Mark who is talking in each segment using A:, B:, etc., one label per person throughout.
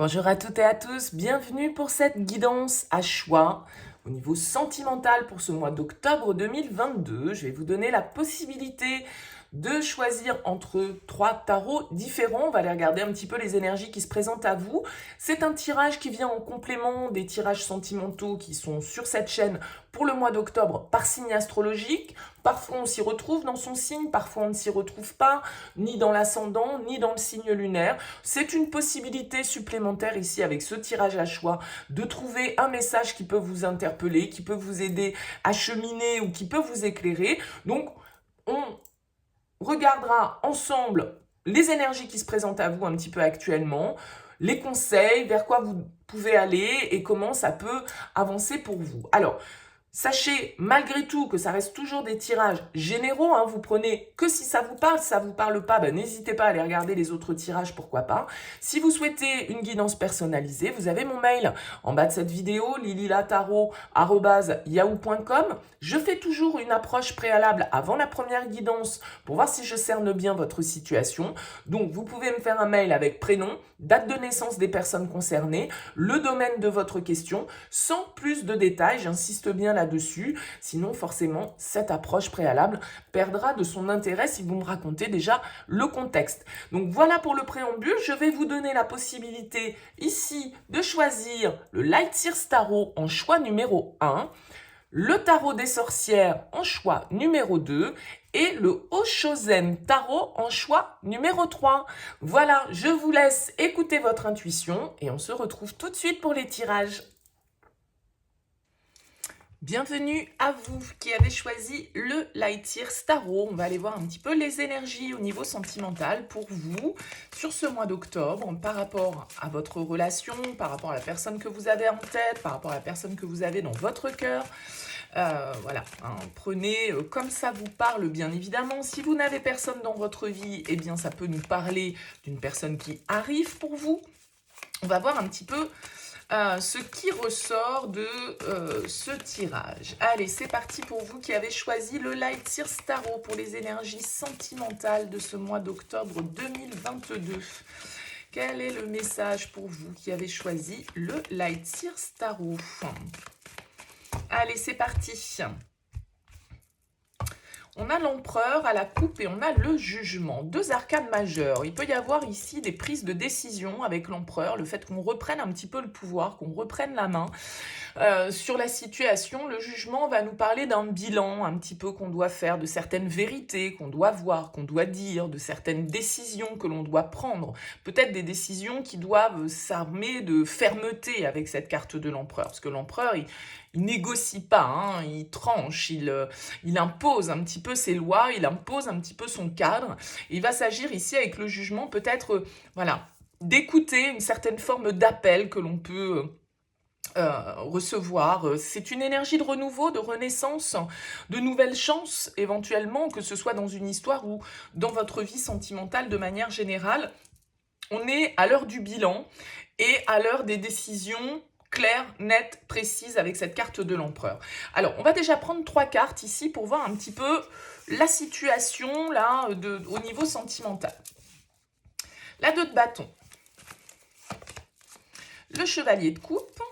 A: Bonjour à toutes et à tous, bienvenue pour cette guidance à choix au niveau sentimental pour ce mois d'octobre 2022. Je vais vous donner la possibilité de choisir entre 3 tarots différents. On va aller regarder un petit peu les énergies qui se présentent à vous. C'est un tirage qui vient en complément des tirages sentimentaux qui sont sur cette chaîne pour le mois d'octobre par signe astrologique. Parfois on s'y retrouve dans son signe, parfois on ne s'y retrouve pas, ni dans l'ascendant, ni dans le signe lunaire. C'est une possibilité supplémentaire ici avec ce tirage à choix de trouver un message qui peut vous interpeller, qui peut vous aider à cheminer ou qui peut vous éclairer. Donc on regardera ensemble les énergies qui se présentent à vous un petit peu actuellement, les conseils, vers quoi vous pouvez aller et comment ça peut avancer pour vous. Alors, sachez malgré tout que ça reste toujours des tirages généraux, hein, vous prenez que si ça vous parle pas, n'hésitez pas à aller regarder les autres tirages, pourquoi pas. Si vous souhaitez une guidance personnalisée, vous avez mon mail en bas de cette vidéo, lililataro@yahoo.com. Je fais toujours une approche préalable avant la première guidance pour voir si je cerne bien votre situation. Donc vous pouvez me faire un mail avec prénom, date de naissance des personnes concernées, le domaine de votre question, sans plus de détails, j'insiste bien là-dessus, sinon forcément cette approche préalable perdra de son intérêt si vous me racontez déjà le contexte. Donc voilà pour le préambule, je vais vous donner la possibilité ici de choisir le Light Seers Tarot en choix numéro 1, le tarot des sorcières en choix numéro 2 et le Oshozen Tarot en choix numéro 3. Voilà, je vous laisse écouter votre intuition et on se retrouve tout de suite pour les tirages. Bienvenue à vous qui avez choisi le Light Seers Tarot. On va aller voir un petit peu les énergies au niveau sentimental pour vous sur ce mois d'octobre par rapport à votre relation, par rapport à la personne que vous avez en tête, par rapport à la personne que vous avez dans votre cœur. Voilà, hein, prenez comme ça vous parle bien évidemment. Si vous n'avez personne dans votre vie, eh bien ça peut nous parler d'une personne qui arrive pour vous. On va voir un petit peu ce qui ressort de ce tirage. Allez, c'est parti pour vous qui avez choisi le Light Seers Tarot pour les énergies sentimentales de ce mois d'octobre 2022. Quel est le message pour vous qui avez choisi le Light Seers Tarot? Allez, c'est parti. On a l'empereur à la coupe et on a le jugement. Deux arcanes majeures. Il peut y avoir ici des prises de décision avec l'empereur, le fait qu'on reprenne un petit peu le pouvoir, qu'on reprenne la main sur la situation. Le jugement va nous parler d'un bilan un petit peu qu'on doit faire, de certaines vérités qu'on doit voir, qu'on doit dire, de certaines décisions que l'on doit prendre. Peut-être des décisions qui doivent s'armer de fermeté avec cette carte de l'empereur. Parce que l'empereur, il négocie pas, hein, il tranche, il impose un petit peu ses lois, il impose un petit peu son cadre. Il va s'agir ici avec le jugement peut-être, voilà, d'écouter une certaine forme d'appel que l'on peut recevoir. C'est une énergie de renouveau, de renaissance, de nouvelles chances éventuellement, que ce soit dans une histoire ou dans votre vie sentimentale de manière générale. On est à l'heure du bilan et à l'heure des décisions claire, nette, précise avec cette carte de l'empereur. Alors, on va déjà prendre 3 cartes ici pour voir un petit peu la situation là au niveau sentimental. La 2 de bâton, le chevalier de coupe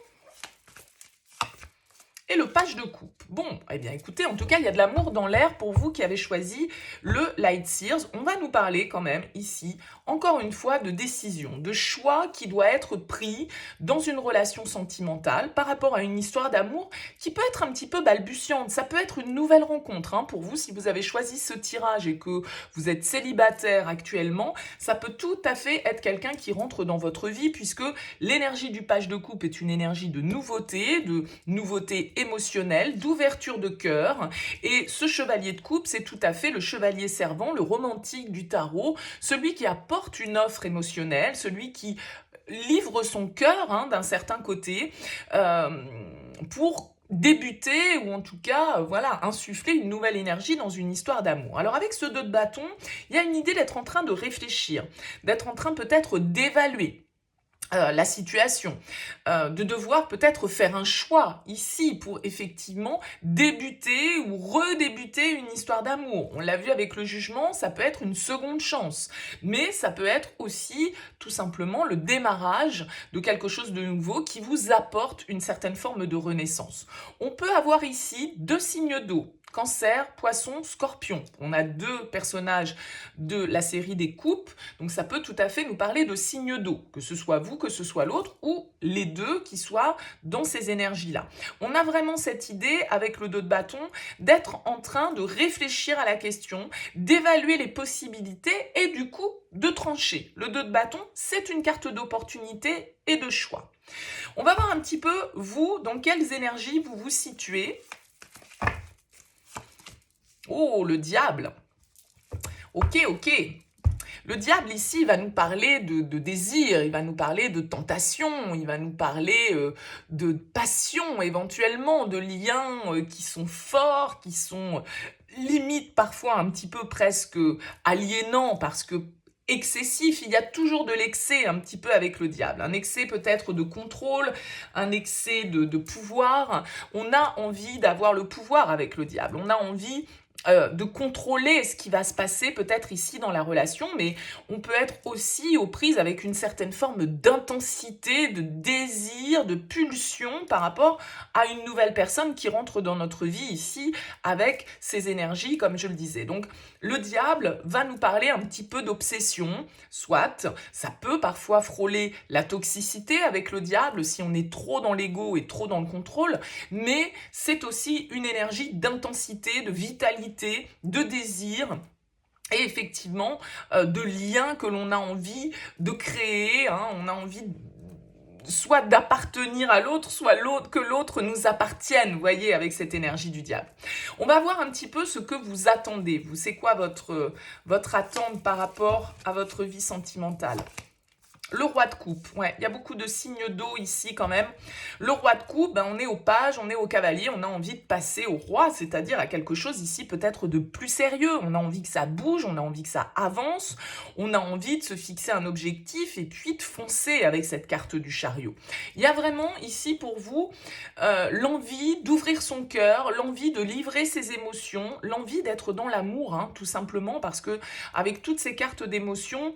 A: et le page de coupe. Bon, eh bien écoutez, en tout cas, il y a de l'amour dans l'air pour vous qui avez choisi le Light Seers. On va nous parler quand même ici, encore une fois, de décision, de choix qui doit être pris dans une relation sentimentale par rapport à une histoire d'amour qui peut être un petit peu balbutiante. Ça peut être une nouvelle rencontre hein, pour vous si vous avez choisi ce tirage et que vous êtes célibataire actuellement. Ça peut tout à fait être quelqu'un qui rentre dans votre vie puisque l'énergie du page de coupe est une énergie de nouveauté émotionnelle, d'ouverture de cœur. Et ce chevalier de coupe, c'est tout à fait le chevalier servant, le romantique du tarot, celui qui apporte une offre émotionnelle, celui qui livre son cœur hein, d'un certain côté pour débuter ou en tout cas voilà insuffler une nouvelle énergie dans une histoire d'amour. Alors avec ce 2 de bâton, il y a une idée d'être en train de réfléchir, d'être en train peut-être d'évaluer la situation, de devoir peut-être faire un choix ici pour effectivement débuter ou redébuter une histoire d'amour. On l'a vu avec le jugement, ça peut être une seconde chance, mais ça peut être aussi tout simplement le démarrage de quelque chose de nouveau qui vous apporte une certaine forme de renaissance. On peut avoir ici 2 signes d'eau. Cancer, Poisson, Scorpion. On a 2 personnages de la série des coupes, donc ça peut tout à fait nous parler de signes d'eau, que ce soit vous, que ce soit l'autre, ou les deux qui soient dans ces énergies-là. On a vraiment cette idée, avec le 2 de bâton, d'être en train de réfléchir à la question, d'évaluer les possibilités et du coup de trancher. Le 2 de bâton, c'est une carte d'opportunité et de choix. On va voir un petit peu, vous, dans quelles énergies vous vous situez. Oh, le diable. Ok. Le diable ici, il va nous parler de désir, il va nous parler de tentation, il va nous parler de passion éventuellement, de liens qui sont forts, qui sont limite parfois un petit peu presque aliénants parce que excessif, il y a toujours de l'excès un petit peu avec le diable, un excès peut-être de contrôle, un excès de pouvoir. On a envie d'avoir le pouvoir avec le diable, on a envie de contrôler ce qui va se passer peut-être ici dans la relation, mais on peut être aussi aux prises avec une certaine forme d'intensité, de désir, de pulsion par rapport à une nouvelle personne qui rentre dans notre vie ici avec ses énergies, comme je le disais. Donc le diable va nous parler un petit peu d'obsession, soit ça peut parfois frôler la toxicité avec le diable si on est trop dans l'ego et trop dans le contrôle, mais c'est aussi une énergie d'intensité, de vitalité, de désir et effectivement de liens que l'on a envie de créer, hein, on a envie soit d'appartenir à l'autre, soit que l'autre nous appartienne, vous voyez, avec cette énergie du diable. On va voir un petit peu ce que vous attendez. Vous, c'est quoi votre attente par rapport à votre vie sentimentale ? Le roi de coupe, ouais, il y a beaucoup de signes d'eau ici quand même. Le roi de coupe, on est au page, on est au cavalier, on a envie de passer au roi, c'est-à-dire à quelque chose ici peut-être de plus sérieux. On a envie que ça bouge, on a envie que ça avance, on a envie de se fixer un objectif et puis de foncer avec cette carte du chariot. Il y a vraiment ici pour vous l'envie d'ouvrir son cœur, l'envie de livrer ses émotions, l'envie d'être dans l'amour, hein, tout simplement parce que avec toutes ces cartes d'émotions,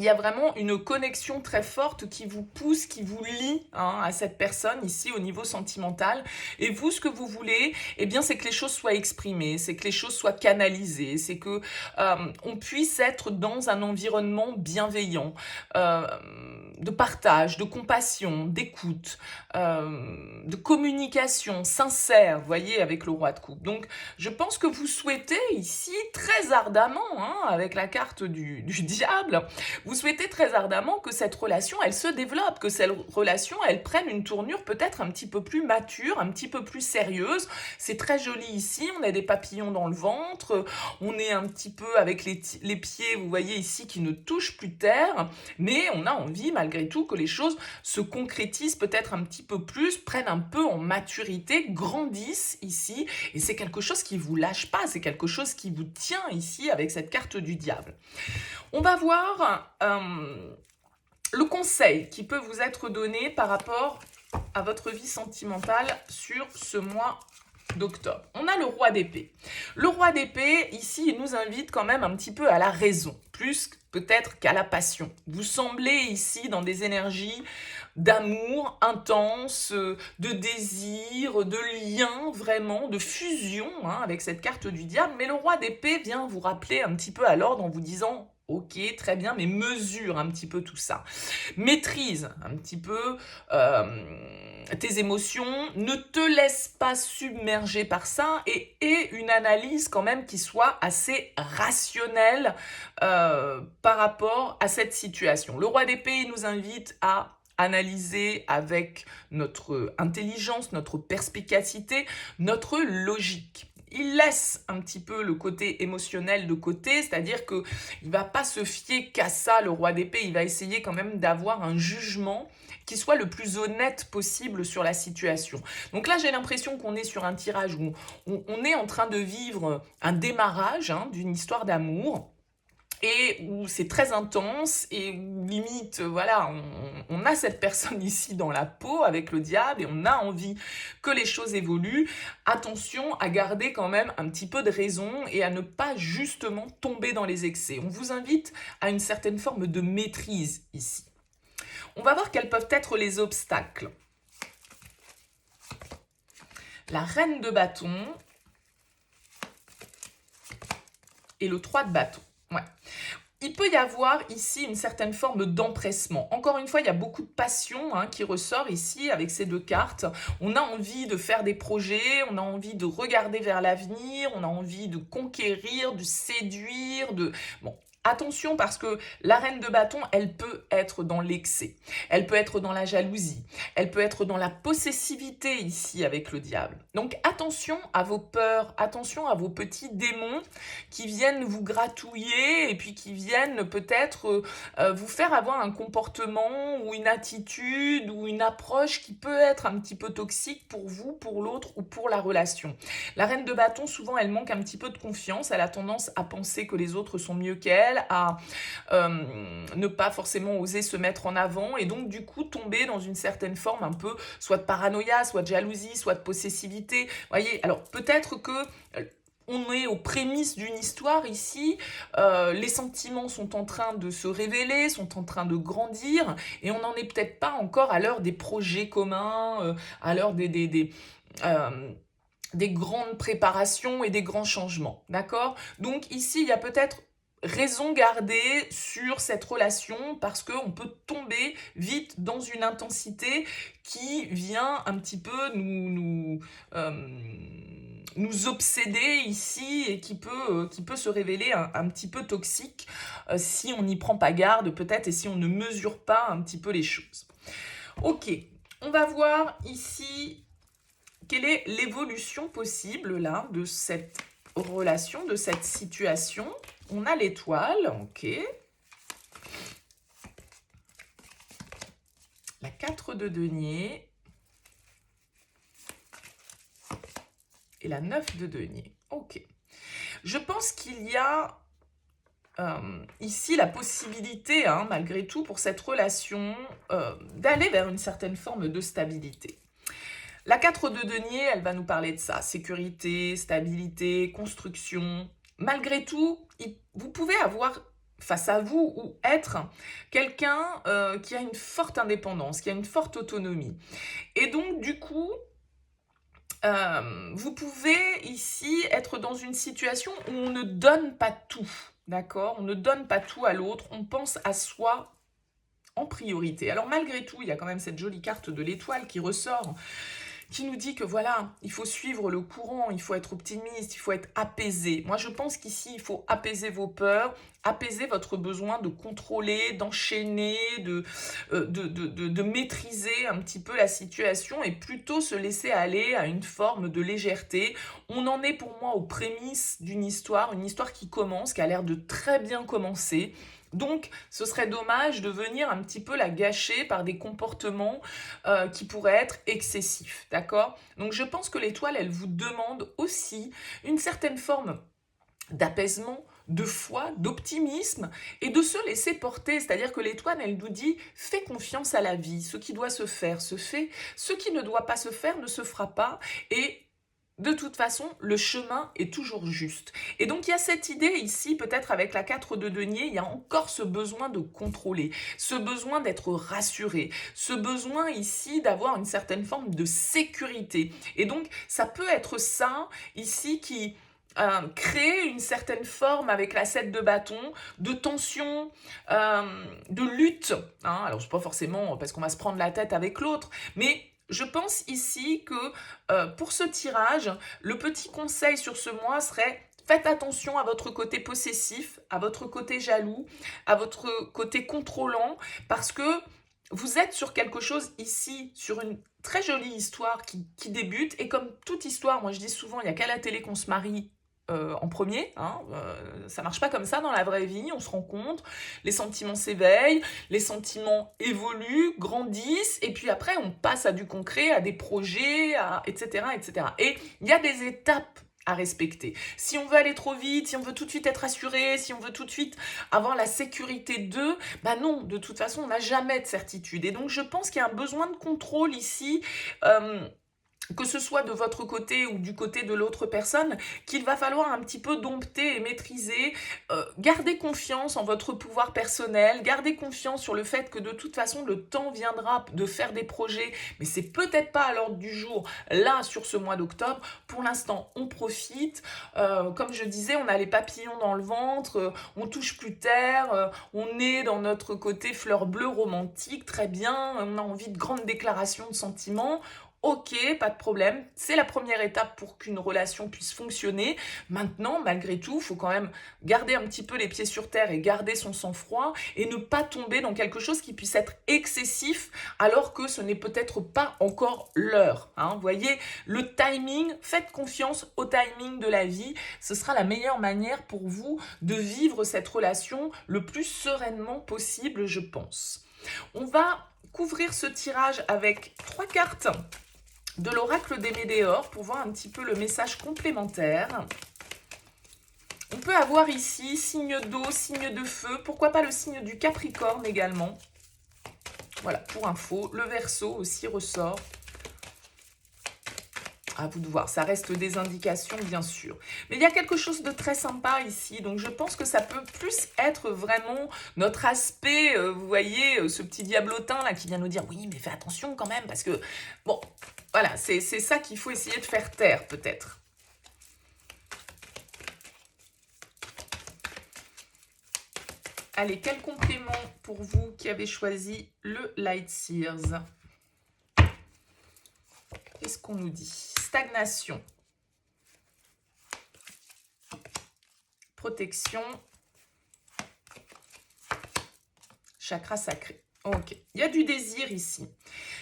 A: il y a vraiment une connexion très forte qui vous pousse, qui vous lie à cette personne ici au niveau sentimental. Et vous, ce que vous voulez, eh bien, c'est que les choses soient exprimées, c'est que les choses soient canalisées, c'est que on puisse être dans un environnement bienveillant, de partage, de compassion, d'écoute, de communication sincère, vous voyez, avec le roi de coupe. Donc, je pense que vous souhaitez ici très ardemment, avec la carte du diable, vous souhaitez très ardemment que cette relation, elle se développe, que cette relation, elle prenne une tournure peut-être un petit peu plus mature, un petit peu plus sérieuse. C'est très joli ici, on a des papillons dans le ventre, on est un petit peu avec les pieds, vous voyez ici, qui ne touchent plus terre, mais on a envie malgré tout que les choses se concrétisent peut-être un petit peu plus, prennent un peu en maturité, grandissent ici, et c'est quelque chose qui vous lâche pas, c'est quelque chose qui vous tient ici avec cette carte du diable. On va voir le conseil qui peut vous être donné par rapport à votre vie sentimentale sur ce mois d'octobre. On a le roi d'épée. Le roi d'épée, ici, il nous invite quand même un petit peu à la raison, plus peut-être qu'à la passion. Vous semblez ici dans des énergies d'amour intense, de désir, de lien vraiment, de fusion avec cette carte du diable. Mais le roi d'épée vient vous rappeler un petit peu à l'ordre en vous disant: ok, très bien, mais mesure un petit peu tout ça. Maîtrise un petit peu tes émotions, ne te laisse pas submerger par ça et aie une analyse quand même qui soit assez rationnelle par rapport à cette situation. Le roi d'épée nous invite à analyser avec notre intelligence, notre perspicacité, notre logique. Il laisse un petit peu le côté émotionnel de côté, c'est-à-dire qu'il ne va pas se fier qu'à ça, le roi d'épée. Il va essayer quand même d'avoir un jugement qui soit le plus honnête possible sur la situation. Donc là, j'ai l'impression qu'on est sur un tirage où on est en train de vivre un démarrage d'une histoire d'amour. et où c'est très intense et où limite, voilà, on a cette personne ici dans la peau avec le diable et on a envie que les choses évoluent. Attention à garder quand même un petit peu de raison et à ne pas justement tomber dans les excès. On vous invite à une certaine forme de maîtrise ici. On va voir quels peuvent être les obstacles. La reine de bâton et le 3 de bâton. Ouais. Il peut y avoir ici une certaine forme d'empressement. Encore une fois, il y a beaucoup de passion qui ressort ici avec ces deux cartes. On a envie de faire des projets, on a envie de regarder vers l'avenir, on a envie de conquérir, de séduire, de... Bon, attention parce que la reine de bâton, elle peut être dans l'excès, elle peut être dans la jalousie, elle peut être dans la possessivité ici avec le diable. Donc attention à vos peurs, attention à vos petits démons qui viennent vous gratouiller et puis qui viennent peut-être vous faire avoir un comportement ou une attitude ou une approche qui peut être un petit peu toxique pour vous, pour l'autre ou pour la relation. La reine de bâton, souvent, elle manque un petit peu de confiance, elle a tendance à penser que les autres sont mieux qu'elle, à ne pas forcément oser se mettre en avant et donc du coup tomber dans une certaine forme un peu soit de paranoïa, soit de jalousie, soit de possessivité. Voyez, alors peut-être que on est aux prémices d'une histoire ici, les sentiments sont en train de se révéler, sont en train de grandir, et on n'en est peut-être pas encore à l'heure des projets communs, à l'heure des grandes préparations et des grands changements, d'accord? Donc ici, il y a peut-être raison gardée sur cette relation parce qu'on peut tomber vite dans une intensité qui vient un petit peu nous obséder ici et qui peut se révéler un petit peu toxique si on n'y prend pas garde peut-être et si on ne mesure pas un petit peu les choses. Ok, on va voir ici quelle est l'évolution possible là de cette relation, de cette situation. On a l'étoile, ok. La 4 de denier. Et la 9 de denier, ok. Je pense qu'il y a ici la possibilité, malgré tout, pour cette relation, d'aller vers une certaine forme de stabilité. La 4 de denier, elle va nous parler de ça, sécurité, stabilité, construction. Malgré tout, vous pouvez avoir face à vous ou être quelqu'un qui a une forte indépendance, qui a une forte autonomie. Et donc, du coup, vous pouvez ici être dans une situation où on ne donne pas tout, d'accord? On ne donne pas tout à l'autre, on pense à soi en priorité. Alors malgré tout, il y a quand même cette jolie carte de l'étoile qui ressort, qui nous dit que voilà, il faut suivre le courant, il faut être optimiste, il faut être apaisé. Moi, je pense qu'ici, il faut apaiser vos peurs, apaiser votre besoin de contrôler, d'enchaîner, de maîtriser un petit peu la situation et plutôt se laisser aller à une forme de légèreté. On en est pour moi aux prémices d'une histoire, une histoire qui commence, qui a l'air de très bien commencer. Donc, ce serait dommage de venir un petit peu la gâcher par des comportements qui pourraient être excessifs, d'accord? Donc, je pense que l'étoile, elle vous demande aussi une certaine forme d'apaisement, de foi, d'optimisme et de se laisser porter. C'est-à-dire que l'étoile, elle nous dit « fais confiance à la vie, ce qui doit se faire se fait, ce qui ne doit pas se faire ne se fera pas » et de toute façon, le chemin est toujours juste. Et donc, il y a cette idée ici, peut-être avec la 4 de denier, il y a encore ce besoin de contrôler, ce besoin d'être rassuré, ce besoin ici d'avoir une certaine forme de sécurité. Et donc, ça peut être ça ici qui crée une certaine forme avec la 7 de bâton, de tension, de lutte. Alors, c'est pas forcément parce qu'on va se prendre la tête avec l'autre, mais je pense ici que pour ce tirage, le petit conseil sur ce mois serait faites attention à votre côté possessif, à votre côté jaloux, à votre côté contrôlant, parce que vous êtes sur quelque chose ici, sur une très jolie histoire qui débute. Et comme toute histoire, moi je dis souvent, il n'y a qu'à la télé qu'on se marie en premier, ça marche pas comme ça dans la vraie vie, on se rencontre, les sentiments s'éveillent, les sentiments évoluent, grandissent, et puis après on passe à du concret, à des projets, etc., etc. Et il y a des étapes à respecter. Si on veut aller trop vite, si on veut tout de suite être assuré, si on veut tout de suite avoir la sécurité d'eux, bah non, de toute façon, on n'a jamais de certitude. Et donc, je pense qu'il y a un besoin de contrôle ici, que ce soit de votre côté ou du côté de l'autre personne, qu'il va falloir un petit peu dompter et maîtriser. Gardez confiance en votre pouvoir personnel, gardez confiance sur le fait que de toute façon, le temps viendra de faire des projets, mais c'est peut-être pas à l'ordre du jour, là, sur ce mois d'octobre. Pour l'instant, on profite. Comme je disais, on a les papillons dans le ventre, on touche plus terre, on est dans notre côté fleur bleue romantique, très bien, on a envie de grandes déclarations de sentiments. Ok, pas de problème, c'est la première étape pour qu'une relation puisse fonctionner. Maintenant, malgré tout, il faut quand même garder un petit peu les pieds sur terre et garder son sang-froid et ne pas tomber dans quelque chose qui puisse être excessif alors que ce n'est peut-être pas encore l'heure. Vous voyez, le timing, faites confiance au timing de la vie. Ce sera la meilleure manière pour vous de vivre cette relation le plus sereinement possible, je pense. On va couvrir ce tirage avec 3 cartes de l'oracle des Médéors pour voir un petit peu le message complémentaire. On peut avoir ici signe d'eau, signe de feu, pourquoi pas le signe du Capricorne également. Voilà, pour info, le Verseau aussi ressort. À vous de voir, ça reste des indications bien sûr. Mais il y a quelque chose de très sympa ici, donc je pense que ça peut plus être vraiment notre aspect, vous voyez, ce petit diablotin là qui vient nous dire « Oui, mais fais attention quand même, parce que... » Bon, voilà, c'est ça qu'il faut essayer de faire taire peut-être. Allez, quel complément pour vous qui avez choisi le Light Seers? Qu'est-ce qu'on nous dit? Stagnation. Protection. Chakra sacré. Ok. Il y a du désir ici.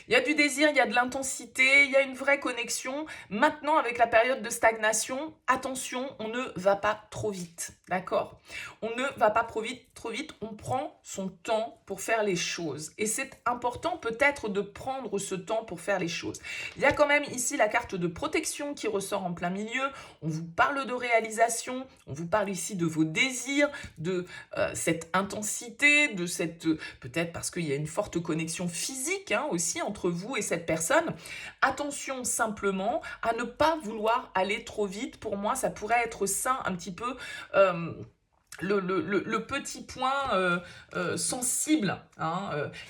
A: Il y a du désir, il y a de l'intensité, il y a une vraie connexion. Maintenant, avec la période de stagnation, attention, on ne va pas trop vite, d'accord? On ne va pas trop vite, on prend son temps pour faire les choses. Et c'est important peut-être de prendre ce temps pour faire les choses. Il y a quand même ici la carte de protection qui ressort en plein milieu. On vous parle de réalisation, on vous parle ici de vos désirs, de cette intensité, de cette... peut-être parce qu'il y a une forte connexion physique aussi entre vous et cette personne. Attention simplement à ne pas vouloir aller trop vite. Pour moi, ça pourrait être ça un petit peu... le petit point sensible.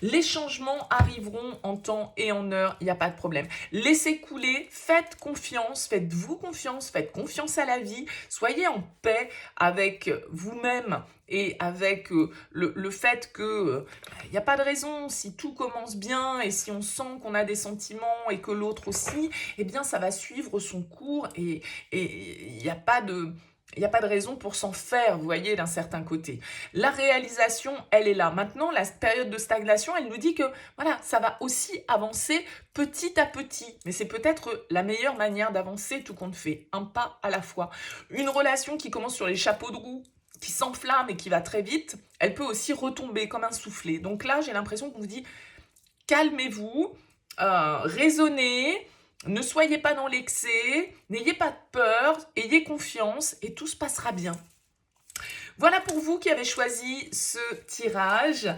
A: Les changements arriveront en temps et en heure, il n'y a pas de problème. Laissez couler, faites confiance, faites-vous confiance, faites confiance à la vie, soyez en paix avec vous-même et avec le fait que il n'y a pas de raison, si tout commence bien et si on sent qu'on a des sentiments et que l'autre aussi, eh bien ça va suivre son cours et il n'y a pas de... Il n'y a pas de raison pour s'en faire, vous voyez, d'un certain côté. La réalisation, elle est là. Maintenant, la période de stagnation, elle nous dit que voilà, ça va aussi avancer petit à petit. Mais c'est peut-être la meilleure manière d'avancer, tout compte fait. Un pas à la fois. Une relation qui commence sur les chapeaux de roue, qui s'enflamme et qui va très vite, elle peut aussi retomber comme un soufflet. Donc là, j'ai l'impression qu'on vous dit, calmez-vous, raisonnez, ne soyez pas dans l'excès, n'ayez pas de peur, ayez confiance et tout se passera bien. Voilà pour vous qui avez choisi ce tirage.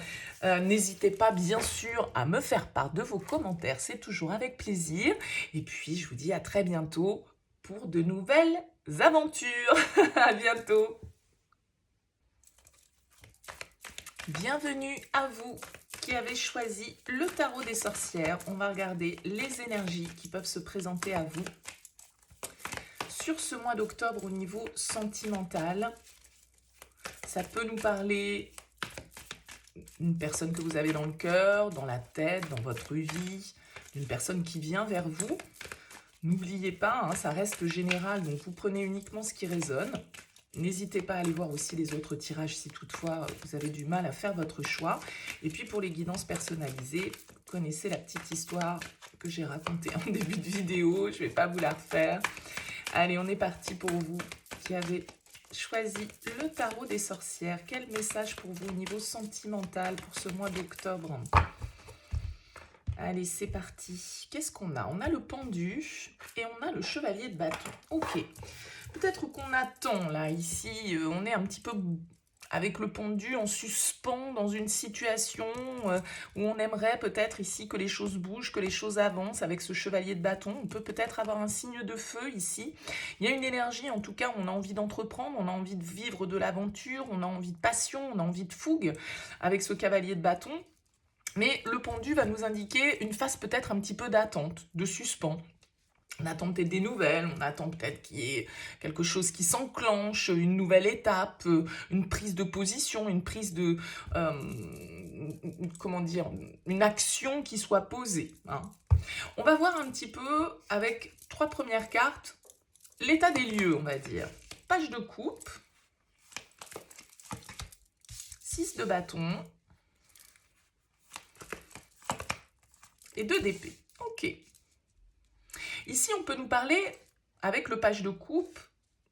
A: N'hésitez pas bien sûr à me faire part de vos commentaires, c'est toujours avec plaisir. Et puis je vous dis à très bientôt pour de nouvelles aventures. À bientôt. Bienvenue à vous qui avez choisi le tarot des sorcières. On va regarder les énergies qui peuvent se présenter à vous sur ce mois d'octobre au niveau sentimental. Ça peut nous parler d'une personne que vous avez dans le cœur, dans la tête, dans votre vie, d'une personne qui vient vers vous. N'oubliez pas, ça reste général, donc vous prenez uniquement ce qui résonne. N'hésitez pas à aller voir aussi les autres tirages si toutefois vous avez du mal à faire votre choix. Et puis pour les guidances personnalisées, vous connaissez la petite histoire que j'ai racontée en début de vidéo. Je ne vais pas vous la refaire. Allez, on est parti pour vous qui avez choisi le tarot des sorcières. Quel message pour vous au niveau sentimental pour ce mois d'octobre? Allez, c'est parti. Qu'est-ce qu'on a? On a le pendu et on a le chevalier de bâton. Ok. peut-être qu'on attend, là, ici, on est un petit peu avec le pendu en suspens dans une situation où on aimerait peut-être ici que les choses bougent, que les choses avancent avec ce chevalier de bâton. On peut peut-être avoir un signe de feu ici. Il y a une énergie, en tout cas, on a envie d'entreprendre, on a envie de vivre de l'aventure, on a envie de passion, on a envie de fougue avec ce cavalier de bâton. Mais le pendu va nous indiquer une phase peut-être un petit peu d'attente, de suspens. On attend peut-être des nouvelles, on attend peut-être qu'il y ait quelque chose qui s'enclenche, une nouvelle étape, une prise de position, une prise de... comment dire, une action qui soit posée. Hein. On va voir un petit peu, avec 3 premières cartes, l'état des lieux, on va dire. Page de coupe, 6 de bâton et 2 d'épée. Ok. Ici, on peut nous parler, avec le page de coupe,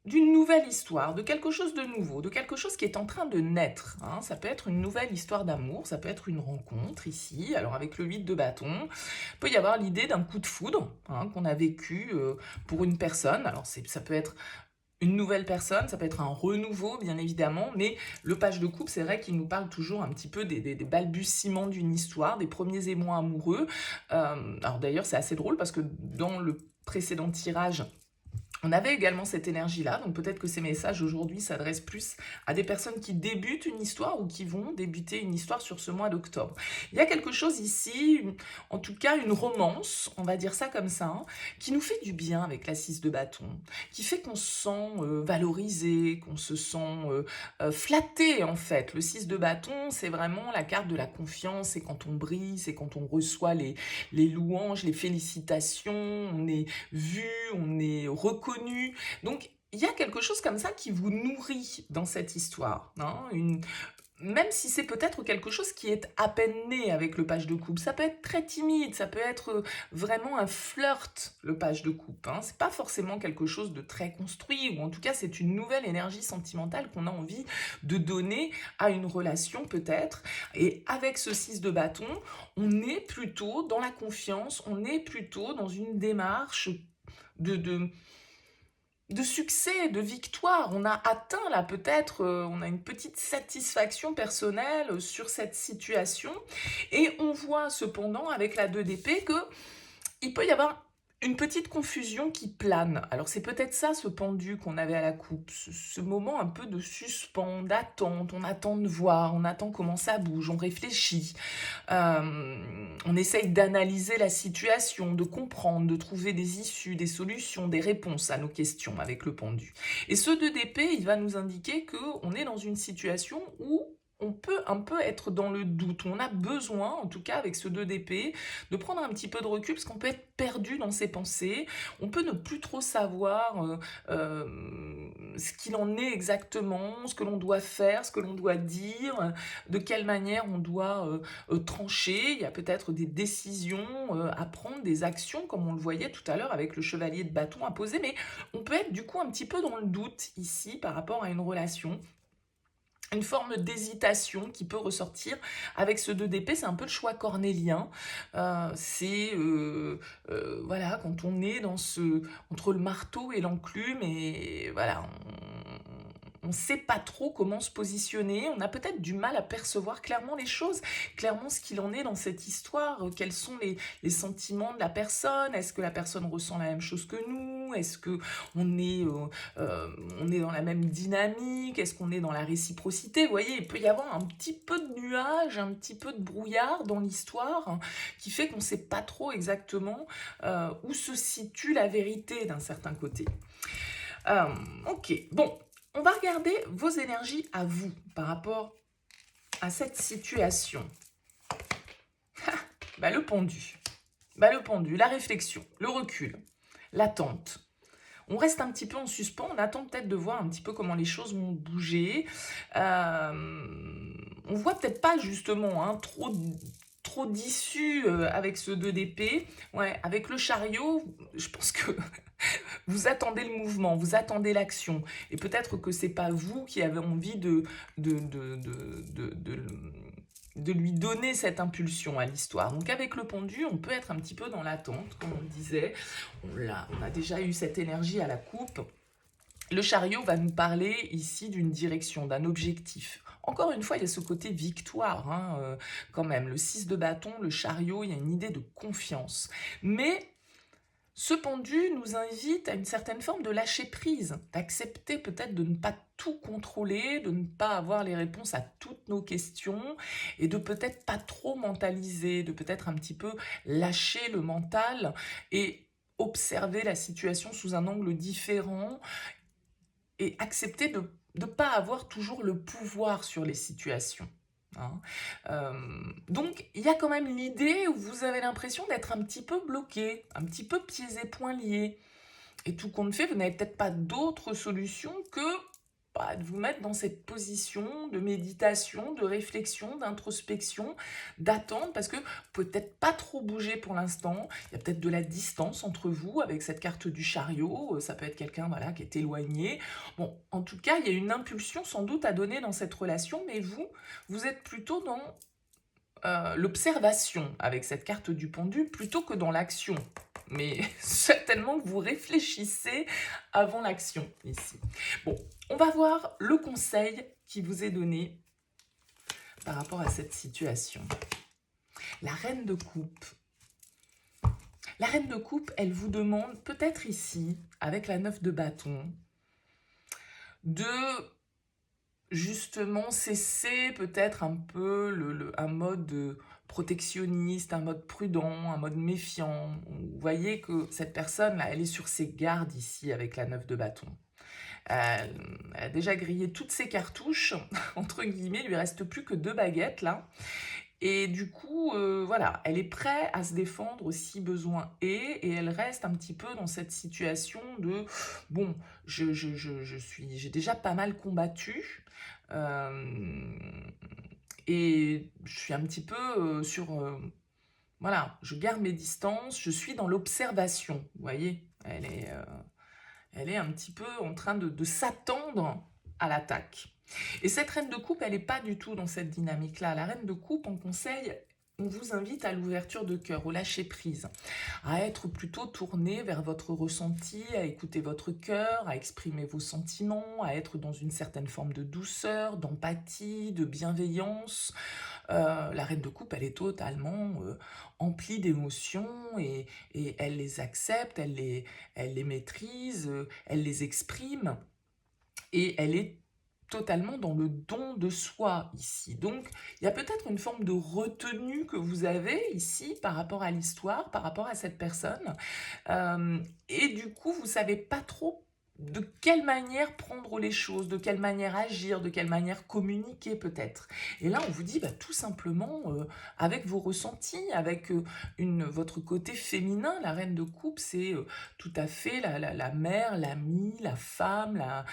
A: d'une nouvelle histoire, de quelque chose de nouveau, de quelque chose qui est en train de naître. Hein. Ça peut être une nouvelle histoire d'amour, ça peut être une rencontre ici. Alors avec le 8 de bâton, il peut y avoir l'idée d'un coup de foudre qu'on a vécu pour une personne. Alors ça peut être une nouvelle personne, ça peut être un renouveau, bien évidemment, mais le page de coupe, c'est vrai qu'il nous parle toujours un petit peu des balbutiements d'une histoire, des premiers émois amoureux. Alors d'ailleurs, c'est assez drôle parce que dans le précédent tirage, on avait également cette énergie-là, donc peut-être que ces messages aujourd'hui s'adressent plus à des personnes qui débutent une histoire ou qui vont débuter une histoire sur ce mois d'octobre. Il y a quelque chose ici, en tout cas une romance, on va dire ça comme ça, hein, qui nous fait du bien avec la 6 de bâton, qui fait qu'on se sent valorisé, qu'on se sent flatté en fait. Le 6 de bâton, c'est vraiment la carte de la confiance, c'est quand on brille, c'est quand on reçoit les louanges, les félicitations, on est vu, on est reconnu. Donc, il y a quelque chose comme ça qui vous nourrit dans cette histoire. Hein, même si c'est peut-être quelque chose qui est à peine né avec le page de coupe. Ça peut être très timide, ça peut être vraiment un flirt, le page de coupe. Hein. C'est pas forcément quelque chose de très construit, ou en tout cas, c'est une nouvelle énergie sentimentale qu'on a envie de donner à une relation peut-être. Et avec ce 6 de bâton, on est plutôt dans la confiance, on est plutôt dans une démarche de succès, de victoire. On a atteint là peut-être, on a une petite satisfaction personnelle sur cette situation. Et on voit cependant avec la 2 d'épée qu'il peut y avoir une petite confusion qui plane. Alors c'est peut-être ça ce pendu qu'on avait à la coupe, ce moment un peu de suspens, d'attente, on attend de voir, on attend comment ça bouge, on réfléchit, on essaye d'analyser la situation, de comprendre, de trouver des issues, des solutions, des réponses à nos questions avec le pendu. Et ce 2 d'épée, il va nous indiquer qu'on est dans une situation où on peut un peu être dans le doute. On a besoin, en tout cas avec ce 2 d'épée, de prendre un petit peu de recul parce qu'on peut être perdu dans ses pensées. On peut ne plus trop savoir ce qu'il en est exactement, ce que l'on doit faire, ce que l'on doit dire, de quelle manière on doit trancher. Il y a peut-être des décisions à prendre, des actions, comme on le voyait tout à l'heure avec le chevalier de bâton à poser. Mais on peut être du coup un petit peu dans le doute ici par rapport à une relation. Une forme d'hésitation qui peut ressortir avec ce 2 d'épée, c'est un peu le choix cornélien. C'est voilà, quand on est dans entre le marteau et l'enclume, et voilà, on ne sait pas trop comment se positionner, on a peut-être du mal à percevoir clairement les choses, clairement ce qu'il en est dans cette histoire, quels sont les sentiments de la personne, est-ce que la personne ressent la même chose que nous, est-ce qu'on est, on est dans la même dynamique, est-ce qu'on est dans la réciprocité, vous voyez, il peut y avoir un petit peu de nuage, un petit peu de brouillard dans l'histoire, hein, qui fait qu'on ne sait pas trop exactement où se situe la vérité d'un certain côté. Ok, bon. On va regarder vos énergies à vous par rapport à cette situation. Le pendu. Le pendu, la réflexion, le recul, l'attente. On reste un petit peu en suspens, on attend peut-être de voir un petit peu comment les choses vont bouger. On voit peut-être pas justement trop d'issue avec ce 2 d'épée. Ouais, avec le chariot, je pense que vous attendez le mouvement, vous attendez l'action. Et peut-être que c'est pas vous qui avez envie de lui donner cette impulsion à l'histoire. Donc avec le pendu, on peut être un petit peu dans l'attente, comme on le disait. On a déjà eu cette énergie à la coupe. Le chariot va nous parler ici d'une direction, d'un objectif. Encore une fois, il y a ce côté victoire, hein, quand même. Le 6 de bâton, le chariot, il y a une idée de confiance. Mais ce pendu nous invite à une certaine forme de lâcher prise, d'accepter peut-être de ne pas tout contrôler, de ne pas avoir les réponses à toutes nos questions et de peut-être pas trop mentaliser, de peut-être un petit peu lâcher le mental et observer la situation sous un angle différent et accepter de ne pas avoir toujours le pouvoir sur les situations. Hein. Donc, il y a quand même l'idée où vous avez l'impression d'être un petit peu bloqué, un petit peu pieds et poings liés. Et tout compte fait, vous n'avez peut-être pas d'autre solution que de vous mettre dans cette position de méditation, de réflexion, d'introspection, d'attente, parce que vous pouvez peut-être pas trop bouger pour l'instant. Il y a peut-être de la distance entre vous avec cette carte du chariot. Ça peut être quelqu'un voilà, qui est éloigné. Bon, en tout cas, il y a une impulsion sans doute à donner dans cette relation, mais vous êtes plutôt dans l'observation avec cette carte du pendu plutôt que dans l'action. Mais certainement que vous réfléchissez avant l'action ici. Bon, on va voir le conseil qui vous est donné par rapport à cette situation. La reine de coupe. La reine de coupe, elle vous demande peut-être ici, avec la 9 de bâton, de justement cesser peut-être un peu un mode protectionniste, un mode prudent, un mode méfiant. Vous voyez que cette personne là, elle est sur ses gardes ici avec la 9 de bâton. Elle a déjà grillé toutes ses cartouches, entre guillemets, il lui reste plus que 2 baguettes là. Et du coup, voilà, elle est prête à se défendre si besoin est, et elle reste un petit peu dans cette situation de bon, j'ai déjà pas mal combattu, et je suis un petit peu voilà, je garde mes distances, je suis dans l'observation, vous voyez, elle est un petit peu en train de s'attendre à l'attaque. Et cette reine de coupe, elle n'est pas du tout dans cette dynamique-là. La reine de coupe, en conseil, on vous invite à l'ouverture de cœur, au lâcher prise, à être plutôt tourné vers votre ressenti, à écouter votre cœur, à exprimer vos sentiments, à être dans une certaine forme de douceur, d'empathie, de bienveillance. La reine de coupe, elle est totalement emplie d'émotions et elle les accepte, elle les maîtrise, elle les exprime et elle est totalement dans le don de soi ici. Donc, il y a peut-être une forme de retenue que vous avez ici par rapport à l'histoire, par rapport à cette personne. Et du coup, vous savez pas trop de quelle manière prendre les choses, de quelle manière agir, de quelle manière communiquer peut-être. Et là, on vous dit tout simplement, avec vos ressentis, avec votre côté féminin, la reine de coupe, c'est tout à fait la mère, l'amie, la femme,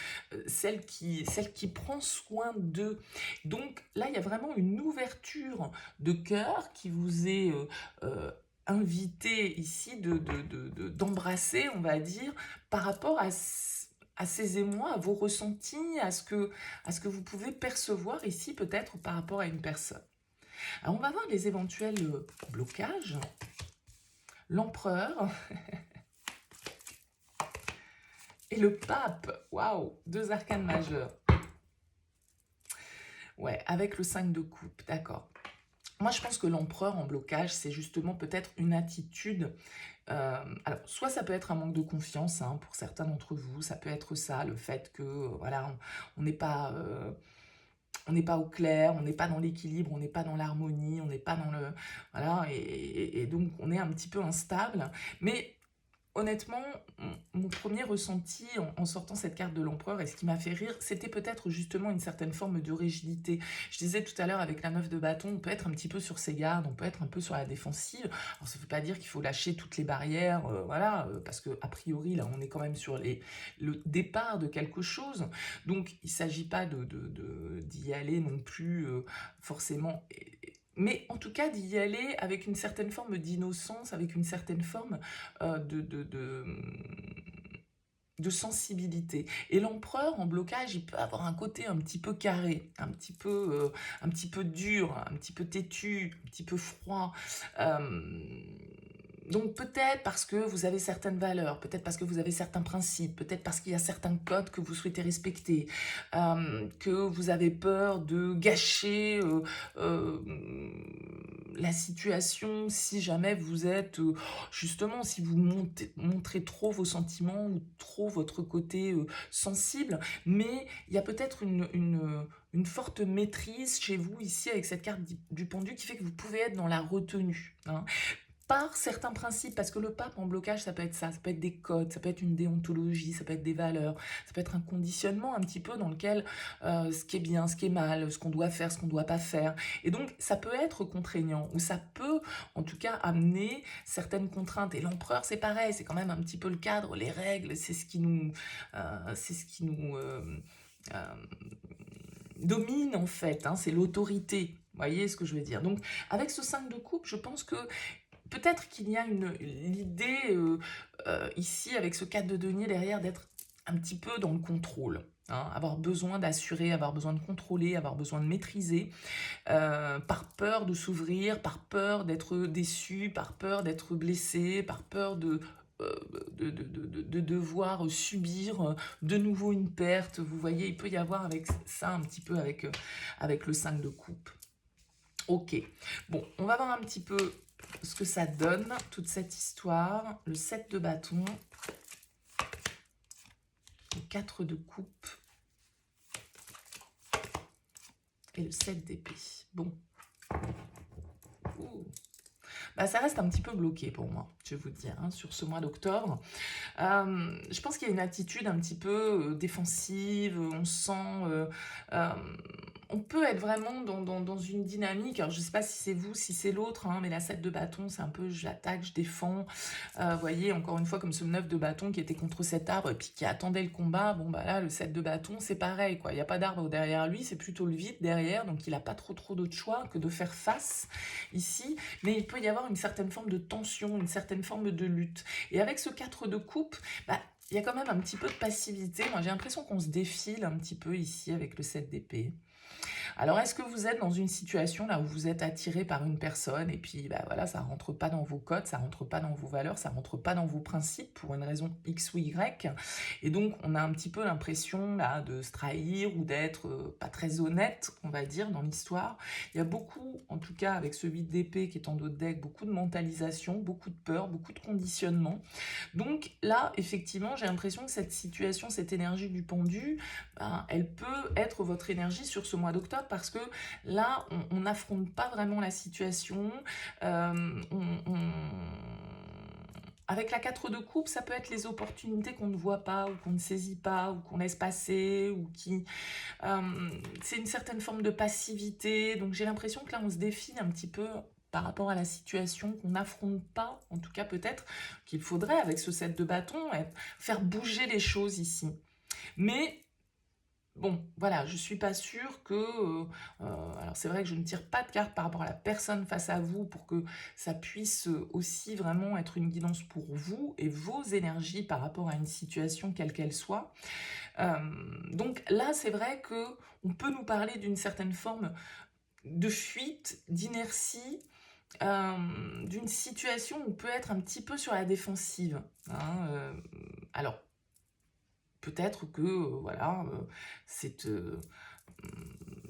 A: celle qui prend soin d'eux. Donc là, il y a vraiment une ouverture de cœur qui vous est invité ici d'embrasser, on va dire, par rapport à ces émois, à vos ressentis, à ce que vous pouvez percevoir ici peut-être par rapport à une personne. Alors on va voir les éventuels blocages. L'empereur et le pape. Waouh, 2 arcanes majeurs. Ouais, avec le 5 de coupe, d'accord. Moi, je pense que l'empereur en blocage, c'est justement peut-être une attitude. Alors, soit ça peut être un manque de confiance hein, pour certains d'entre vous, ça peut être ça, le fait que voilà, on n'est pas, on n'est pas au clair, on n'est pas dans l'équilibre, on n'est pas dans l'harmonie, on n'est pas dans le voilà, et donc on est un petit peu instable. Mais honnêtement, mon premier ressenti en sortant cette carte de l'empereur, et ce qui m'a fait rire, c'était peut-être justement une certaine forme de rigidité. Je disais tout à l'heure avec la 9 de bâton, on peut être un petit peu sur ses gardes, on peut être un peu sur la défensive. Alors ça ne veut pas dire qu'il faut lâcher toutes les barrières, voilà, parce que a priori, là, on est quand même sur le départ de quelque chose. Donc, il ne s'agit pas d'y aller non plus forcément... Mais en tout cas, d'y aller avec une certaine forme d'innocence, avec une certaine forme de sensibilité. Et l'empereur, en blocage, il peut avoir un côté un petit peu carré, un petit peu dur, un petit peu têtu, un petit peu froid. Donc peut-être parce que vous avez certaines valeurs, peut-être parce que vous avez certains principes, peut-être parce qu'il y a certains codes que vous souhaitez respecter, que vous avez peur de gâcher euh, la situation si jamais vous êtes, justement, si vous montrez trop vos sentiments ou trop votre côté sensible, mais il y a peut-être une forte maîtrise chez vous ici avec cette carte du pendu qui fait que vous pouvez être dans la retenue, hein, par certains principes, parce que le pape en blocage, ça peut être ça peut être des codes, ça peut être une déontologie, ça peut être des valeurs, ça peut être un conditionnement un petit peu dans lequel ce qui est bien, ce qui est mal, ce qu'on doit faire, ce qu'on ne doit pas faire. Et donc, ça peut être contraignant, ou ça peut, en tout cas, amener certaines contraintes. Et l'empereur, c'est pareil, c'est quand même un petit peu le cadre, les règles, c'est ce qui nous... euh, domine, en fait, hein, c'est l'autorité. Vous voyez ce que je veux dire? Donc, avec ce 5 de coupe, je pense que peut-être qu'il y a l'idée ici, avec ce 4 de denier derrière, d'être un petit peu dans le contrôle. Hein, avoir besoin d'assurer, avoir besoin de contrôler, avoir besoin de maîtriser, par peur de s'ouvrir, par peur d'être déçu, par peur d'être blessé, par peur de devoir subir de nouveau une perte. Vous voyez, il peut y avoir avec ça un petit peu avec le 5 de coupe. Ok, bon, on va voir un petit peu ce que ça donne, toute cette histoire. Le 7 de bâton, le 4 de coupe et le 7 d'épée. Bon. Ouh. Bah, ça reste un petit peu bloqué pour moi, je vais vous dire, hein, sur ce mois d'octobre. Je pense qu'il y a une attitude un petit peu défensive, on sent... on peut être vraiment dans une dynamique, alors je ne sais pas si c'est vous, si c'est l'autre, hein, mais la 7 de bâton, c'est un peu j'attaque, je défends. Vous voyez, encore une fois, comme ce 9 de bâton qui était contre cet arbre et puis qui attendait le combat, bon bah là, le 7 de bâton, c'est pareil, quoi. Il n'y a pas d'arbre derrière lui, c'est plutôt le vide derrière, donc il n'a pas trop d'autres choix que de faire face ici, mais il peut y avoir une certaine forme de tension, une certaine forme de lutte. Et avec ce 4 de coupe, bah, il y a quand même un petit peu de passivité. Moi, j'ai l'impression qu'on se défile un petit peu ici avec le 7 d'épée. Alors, est-ce que vous êtes dans une situation là où vous êtes attiré par une personne et puis bah, voilà, ça rentre pas dans vos codes, ça rentre pas dans vos valeurs, ça rentre pas dans vos principes pour une raison X ou Y, et donc on a un petit peu l'impression là de se trahir ou d'être pas très honnête, on va dire, dans l'histoire. Il y a beaucoup, en tout cas avec ce 8 d'épée qui est en dos de deck, beaucoup de mentalisation, beaucoup de peur, beaucoup de conditionnement. Donc là, effectivement, j'ai l'impression que cette situation, cette énergie du pendu, ben, elle peut être votre énergie sur ce mois d'octobre parce que là, on n'affronte pas vraiment la situation. Avec la 4 de coupe, ça peut être les opportunités qu'on ne voit pas ou qu'on ne saisit pas ou qu'on laisse passer ou qui... c'est une certaine forme de passivité. Donc j'ai l'impression que là, on se défile un petit peu par rapport à la situation qu'on n'affronte pas, en tout cas peut-être qu'il faudrait, avec ce 7 de bâton, faire bouger les choses ici. Mais bon, voilà, je suis pas sûre que... alors c'est vrai que je ne tire pas de carte par rapport à la personne face à vous pour que ça puisse aussi vraiment être une guidance pour vous et vos énergies par rapport à une situation quelle qu'elle soit. Donc là, c'est vrai que on peut nous parler d'une certaine forme de fuite, d'inertie, d'une situation où on peut être un petit peu sur la défensive. Hein, alors, peut-être que, voilà,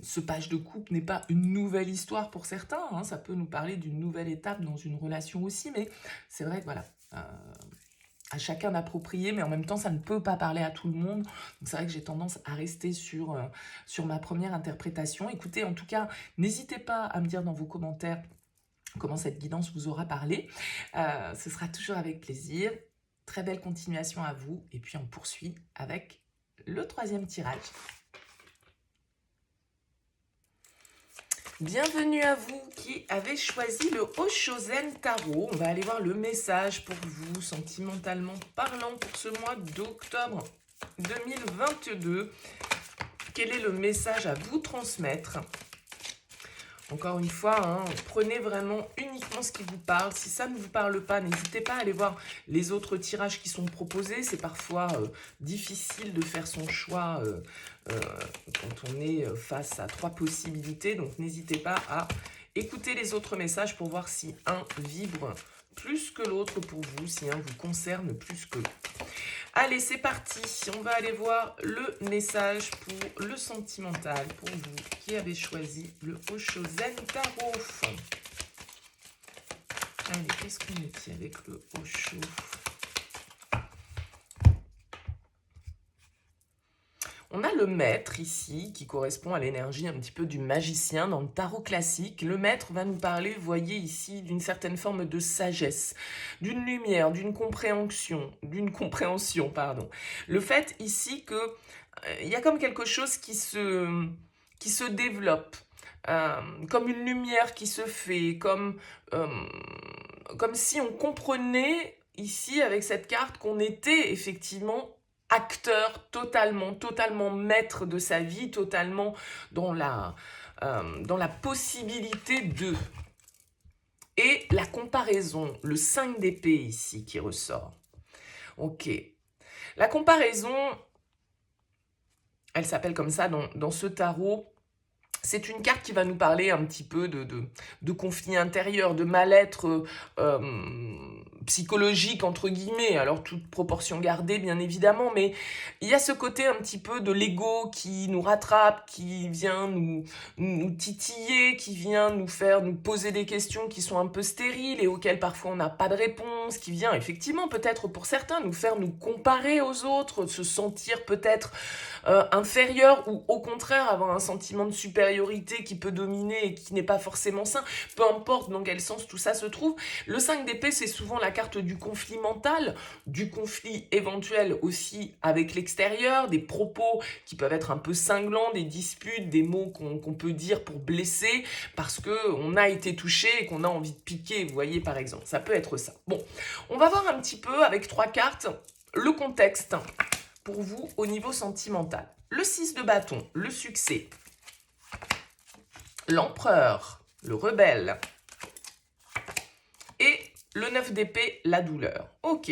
A: ce page de coupe n'est pas une nouvelle histoire pour certains, hein, ça peut nous parler d'une nouvelle étape dans une relation aussi, mais c'est vrai que, voilà, à chacun d'approprier, mais en même temps, ça ne peut pas parler à tout le monde. Donc c'est vrai que j'ai tendance à rester sur ma première interprétation. Écoutez, en tout cas, n'hésitez pas à me dire dans vos commentaires comment cette guidance vous aura parlé. Ce sera toujours avec plaisir. Très belle continuation à vous. Et puis on poursuit avec le troisième tirage. Bienvenue à vous qui avez choisi le Oshozen Tarot. On va aller voir le message pour vous, sentimentalement parlant, pour ce mois d'octobre 2022. Quel est le message à vous transmettre ? Encore une fois, hein, prenez vraiment uniquement ce qui vous parle. Si ça ne vous parle pas, n'hésitez pas à aller voir les autres tirages qui sont proposés. C'est parfois difficile de faire son choix quand on est face à 3 possibilités. Donc n'hésitez pas à écouter les autres messages pour voir si un vibre plus que l'autre pour vous, si un vous concerne plus que l'autre. Allez, c'est parti. On va aller voir le message pour le sentimental, pour vous qui avez choisi le Oshozen Tarot. Allez, qu'est-ce qu'on est avec le Osho? On a le maître ici, qui correspond à l'énergie un petit peu du magicien dans le tarot classique. Le maître va nous parler, vous voyez ici, d'une certaine forme de sagesse, d'une lumière, d'une compréhension, pardon. Le fait ici que il y a comme quelque chose qui se développe, comme une lumière qui se fait, comme si on comprenait ici avec cette carte qu'on était effectivement acteur, totalement maître de sa vie, totalement dans la possibilité de. Et la comparaison, le 5 d'épée ici qui ressort. Ok. La comparaison, elle s'appelle comme ça dans ce tarot. C'est une carte qui va nous parler un petit peu de conflit intérieur, de mal-être psychologique, entre guillemets. Alors, toute proportion gardée, bien évidemment, mais il y a ce côté un petit peu de l'ego qui nous rattrape, qui vient nous titiller, qui vient nous poser des questions qui sont un peu stériles et auxquelles parfois on n'a pas de réponse, qui vient effectivement peut-être pour certains nous faire nous comparer aux autres, se sentir peut-être inférieur ou au contraire avoir un sentiment de supériorité qui peut dominer et qui n'est pas forcément sain, peu importe dans quel sens tout ça se trouve. Le 5 d'épée, c'est souvent la carte du conflit mental, du conflit éventuel aussi avec l'extérieur, des propos qui peuvent être un peu cinglants, des disputes, des mots qu'on peut dire pour blesser parce qu'on a été touché et qu'on a envie de piquer, vous voyez par exemple, ça peut être ça. Bon, on va voir un petit peu avec 3 cartes le contexte pour vous au niveau sentimental. Le 6 de bâton, le succès. L'empereur, le rebelle. Et le 9 d'épée, la douleur. Ok.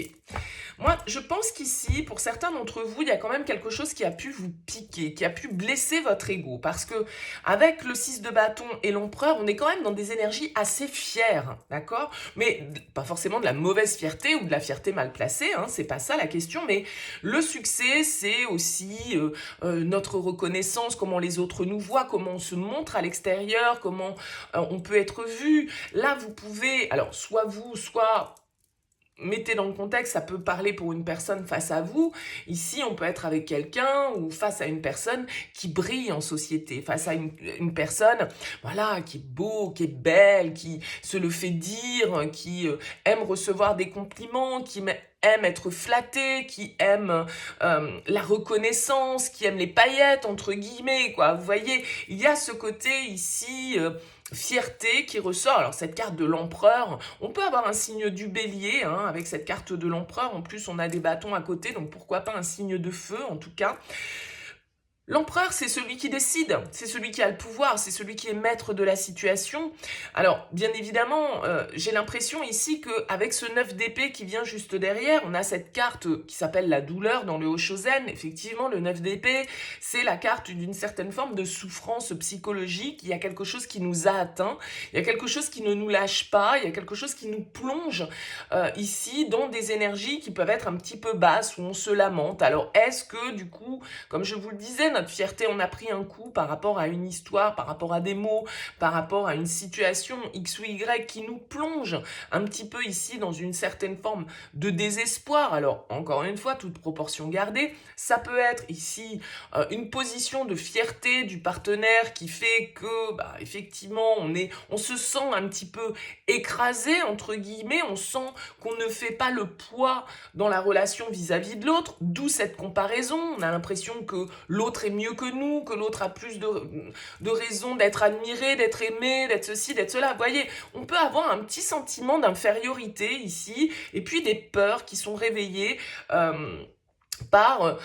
A: Moi, je pense qu'ici, pour certains d'entre vous, il y a quand même quelque chose qui a pu vous piquer, qui a pu blesser votre ego. Parce que avec le 6 de bâton et l'empereur, on est quand même dans des énergies assez fières, d'accord? Mais pas forcément de la mauvaise fierté ou de la fierté mal placée, hein, c'est pas ça la question. Mais le succès, c'est aussi notre reconnaissance, comment les autres nous voient, comment on se montre à l'extérieur, comment on peut être vu. Là, vous pouvez, alors soit vous, soit... mettez dans le contexte, ça peut parler pour une personne face à vous. Ici, on peut être avec quelqu'un ou face à une personne qui brille en société, face à une personne voilà, qui est beau, qui est belle, qui se le fait dire, qui aime recevoir des compliments, qui aime être flatté, qui aime la reconnaissance, qui aime les paillettes, entre guillemets, quoi. Vous voyez, il y a ce côté ici... fierté qui ressort. Alors cette carte de l'empereur, on peut avoir un signe du bélier hein, avec cette carte de l'empereur. En plus, on a des bâtons à côté, donc pourquoi pas un signe de feu en tout cas. L'empereur, c'est celui qui décide, c'est celui qui a le pouvoir, c'est celui qui est maître de la situation. Alors, bien évidemment, j'ai l'impression ici qu'avec ce 9 d'épée qui vient juste derrière, on a cette carte qui s'appelle la douleur dans le Oshozen. Effectivement, le 9 d'épée, c'est la carte d'une certaine forme de souffrance psychologique. Il y a quelque chose qui nous a atteints, il y a quelque chose qui ne nous lâche pas, il y a quelque chose qui nous plonge ici dans des énergies qui peuvent être un petit peu basses, où on se lamente. Alors, est-ce que, du coup, comme je vous le disais, notre fierté en a pris un coup par rapport à une histoire, par rapport à des mots, par rapport à une situation X ou Y qui nous plonge un petit peu ici dans une certaine forme de désespoir. Alors, encore une fois, toute proportion gardée, ça peut être ici une position de fierté du partenaire qui fait que, effectivement, on se sent un petit peu écrasé, entre guillemets, on sent qu'on ne fait pas le poids dans la relation vis-à-vis de l'autre, d'où cette comparaison. On a l'impression que l'autre est mieux que nous, que l'autre a plus de raisons d'être admiré, d'être aimé, d'être ceci, d'être cela. Vous voyez, on peut avoir un petit sentiment d'infériorité ici, et puis des peurs qui sont réveillées par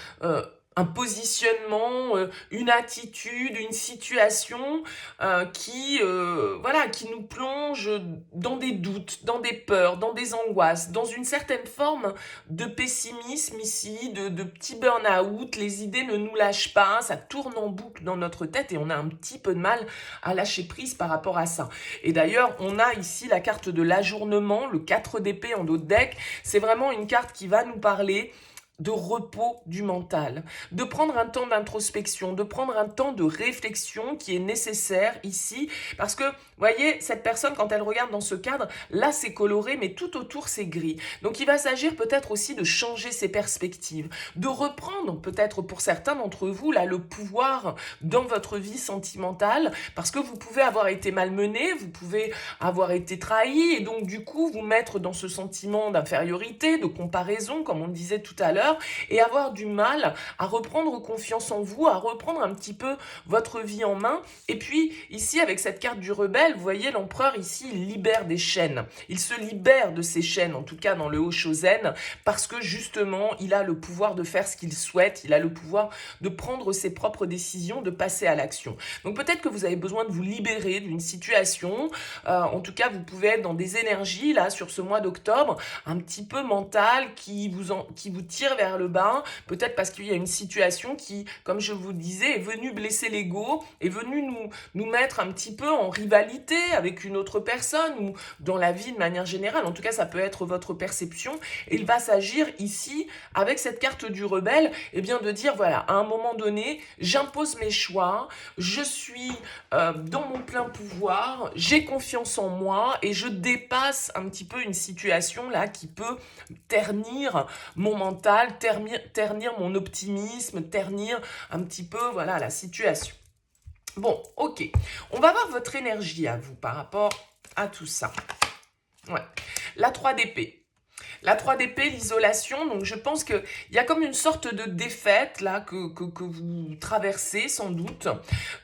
A: un positionnement, une attitude, une situation voilà, qui nous plonge dans des doutes, dans des peurs, dans des angoisses, dans une certaine forme de pessimisme ici, de petit burn-out. Les idées ne nous lâchent pas, ça tourne en boucle dans notre tête et on a un petit peu de mal à lâcher prise par rapport à ça. Et d'ailleurs, on a ici la carte de l'ajournement, le 4 d'épée en dos de deck. C'est vraiment une carte qui va nous parler de repos du mental, de prendre un temps d'introspection, de prendre un temps de réflexion qui est nécessaire ici, parce que, vous voyez, cette personne, quand elle regarde dans ce cadre, là c'est coloré, mais tout autour c'est gris. Donc il va s'agir peut-être aussi de changer ses perspectives, de reprendre peut-être pour certains d'entre vous, là, le pouvoir dans votre vie sentimentale, parce que vous pouvez avoir été malmené, vous pouvez avoir été trahi, et donc du coup vous mettre dans ce sentiment d'infériorité, de comparaison, comme on le disait tout à l'heure, et avoir du mal à reprendre confiance en vous, à reprendre un petit peu votre vie en main. Et puis ici, avec cette carte du rebelle, vous voyez, l'empereur ici, il libère des chaînes. Il se libère de ces chaînes, en tout cas dans le Haut-Shosen, parce que justement, il a le pouvoir de faire ce qu'il souhaite, il a le pouvoir de prendre ses propres décisions, de passer à l'action. Donc peut-être que vous avez besoin de vous libérer d'une situation. En tout cas, vous pouvez être dans des énergies, là, sur ce mois d'octobre, un petit peu mentales, qui vous tirent vers le bas, peut-être parce qu'il y a une situation qui, comme je vous le disais, est venue blesser l'ego, est venue nous mettre un petit peu en rivalité avec une autre personne, ou dans la vie de manière générale. En tout cas, ça peut être votre perception. Et il va s'agir ici, avec cette carte du rebelle, eh bien de dire, voilà, à un moment donné, j'impose mes choix, je suis dans mon plein pouvoir, j'ai confiance en moi, et je dépasse un petit peu une situation là qui peut ternir mon mental, ternir mon optimisme, ternir un petit peu, voilà, la situation. Bon, ok. On va voir votre énergie à vous par rapport à tout ça. Ouais. La 3 d'épée. La 3 d'épée, l'isolation, donc je pense qu'il y a comme une sorte de défaite là que vous traversez sans doute.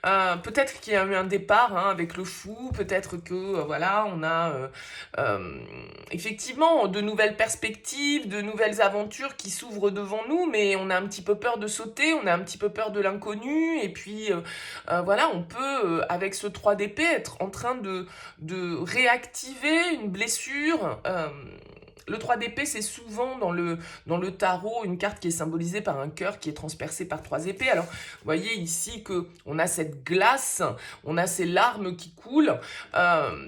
A: Peut-être qu'il y a eu un départ avec le fou, peut-être que voilà, on a effectivement de nouvelles perspectives, de nouvelles aventures qui s'ouvrent devant nous, mais on a un petit peu peur de sauter, on a un petit peu peur de l'inconnu, et puis voilà, on peut avec ce 3 d'épée être en train de réactiver une blessure. Le 3 d'épée, c'est souvent dans le tarot une carte qui est symbolisée par un cœur qui est transpercé par 3 épées. Alors, vous voyez ici qu'on a cette glace, on a ces larmes qui coulent.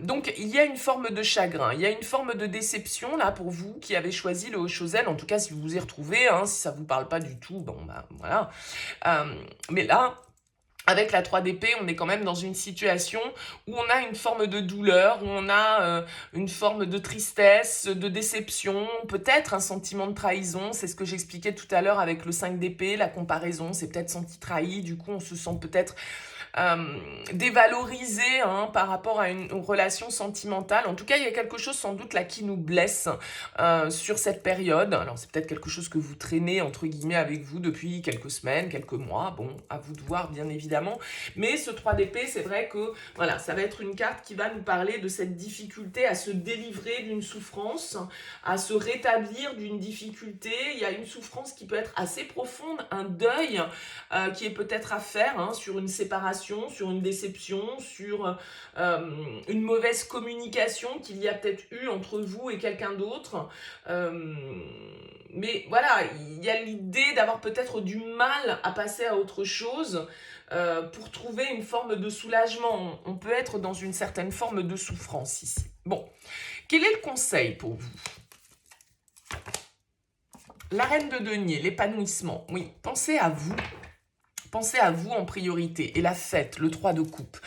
A: Donc, il y a une forme de chagrin, il y a une forme de déception là pour vous qui avez choisi le Haut-Shosen. En tout cas, si vous vous y retrouvez, si ça ne vous parle pas du tout, bon, bah voilà. Mais là, avec la 3 d'épée, on est quand même dans une situation où on a une forme de douleur, où on a une forme de tristesse, de déception, peut-être un sentiment de trahison. C'est ce que j'expliquais tout à l'heure avec le 5 d'épée, la comparaison, c'est peut-être senti trahi, du coup on se sent peut-être dévalorisé par rapport à une relation sentimentale. En tout cas, il y a quelque chose sans doute là qui nous blesse sur cette période. Alors c'est peut-être quelque chose que vous traînez entre guillemets avec vous depuis quelques semaines, quelques mois. Bon, à vous de voir bien évidemment. Mais ce 3 d'épée, c'est vrai que voilà, ça va être une carte qui va nous parler de cette difficulté à se délivrer d'une souffrance, à se rétablir d'une difficulté. Il y a une souffrance qui peut être assez profonde, un deuil qui est peut-être à faire sur une séparation, sur une déception, sur une mauvaise communication qu'il y a peut-être eu entre vous et quelqu'un d'autre. Mais voilà, il y a l'idée d'avoir peut-être du mal à passer à autre chose pour trouver une forme de soulagement. On peut être dans une certaine forme de souffrance ici. Bon, quel est le conseil pour vous ? La reine de denier, l'épanouissement. Oui, pensez à vous. Pensez à vous en priorité. Et la fête, le 3 de coupe.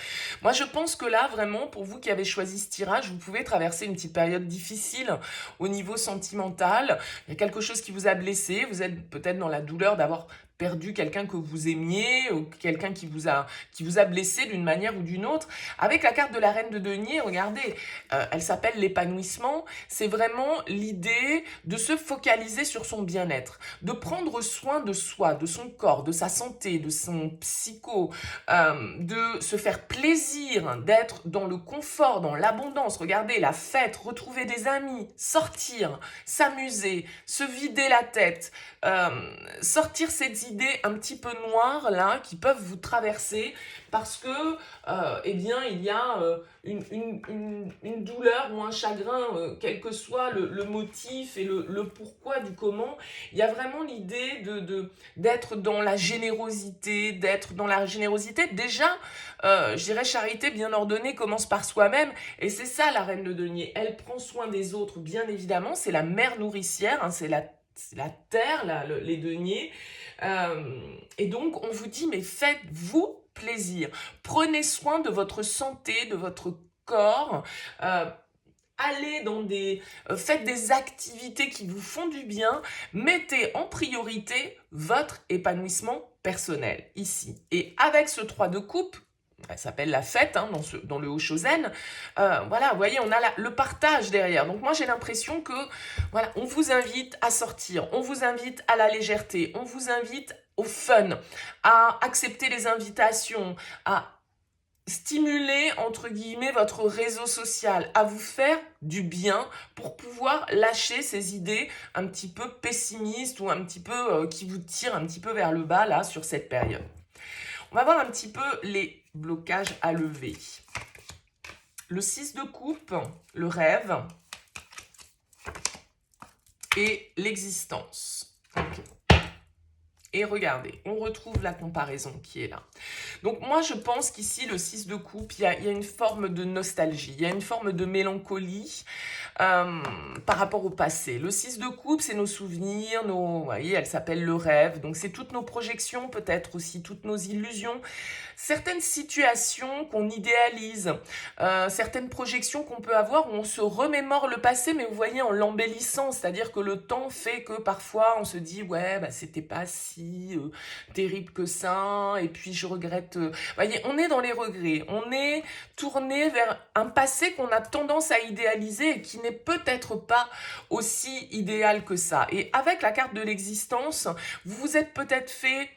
A: Moi, je pense que là, vraiment, pour vous qui avez choisi ce tirage, vous pouvez traverser une petite période difficile au niveau sentimental. Il y a quelque chose qui vous a blessé. Vous êtes peut-être dans la douleur d'avoir perdu quelqu'un que vous aimiez, ou quelqu'un qui vous a blessé d'une manière ou d'une autre. Avec la carte de la reine de denier, regardez, elle s'appelle l'épanouissement. C'est vraiment l'idée de se focaliser sur son bien-être, de prendre soin de soi, de son corps, de sa santé, de son psycho, de se faire plaisir, d'être dans le confort, dans l'abondance. Regardez, la fête, retrouver des amis, sortir, s'amuser, se vider la tête, sortir ses idées un petit peu noires là qui peuvent vous traverser parce que eh bien il y a une douleur ou un chagrin, quel que soit le motif et le pourquoi du comment. Il y a vraiment l'idée d'être dans la générosité, déjà. Je dirais charité bien ordonnée commence par soi-même, et c'est ça la reine de denier. Elle prend soin des autres, bien évidemment, c'est la mère nourricière, hein, c'est la terre, les deniers. Et donc on vous dit, mais faites-vous plaisir, prenez soin de votre santé, de votre corps, allez faites des activités qui vous font du bien, mettez en priorité votre épanouissement personnel ici. Et avec ce 3 de coupe, elle s'appelle la fête, hein, dans le Hoshozen. Voilà, vous voyez, on a le partage derrière. Donc moi, j'ai l'impression que, voilà, on vous invite à sortir, on vous invite à la légèreté, on vous invite au fun, à accepter les invitations, à stimuler, entre guillemets, votre réseau social, à vous faire du bien pour pouvoir lâcher ces idées un petit peu pessimistes ou un petit peu qui vous tirent un petit peu vers le bas, là, sur cette période. On va voir un petit peu les blocages à lever. Le 6 de coupe, le rêve et l'existence. Okay. Et regardez, on retrouve la comparaison qui est là. Donc moi, je pense qu'ici, le 6 de coupe, il y a une forme de nostalgie, il y a une forme de mélancolie par rapport au passé. Le 6 de coupe, c'est nos souvenirs, vous voyez, elle s'appelle le rêve. Donc c'est toutes nos projections, peut-être aussi toutes nos illusions, certaines situations qu'on idéalise, certaines projections qu'on peut avoir où on se remémore le passé, mais vous voyez, en l'embellissant, c'est-à-dire que le temps fait que parfois on se dit, ouais, bah, c'était pas si terrible que ça, et puis je regrette. Vous voyez, on est dans les regrets, on est tourné vers un passé qu'on a tendance à idéaliser et qui n'est peut-être pas aussi idéal que ça. Et avec la carte de l'existence, vous vous êtes peut-être fait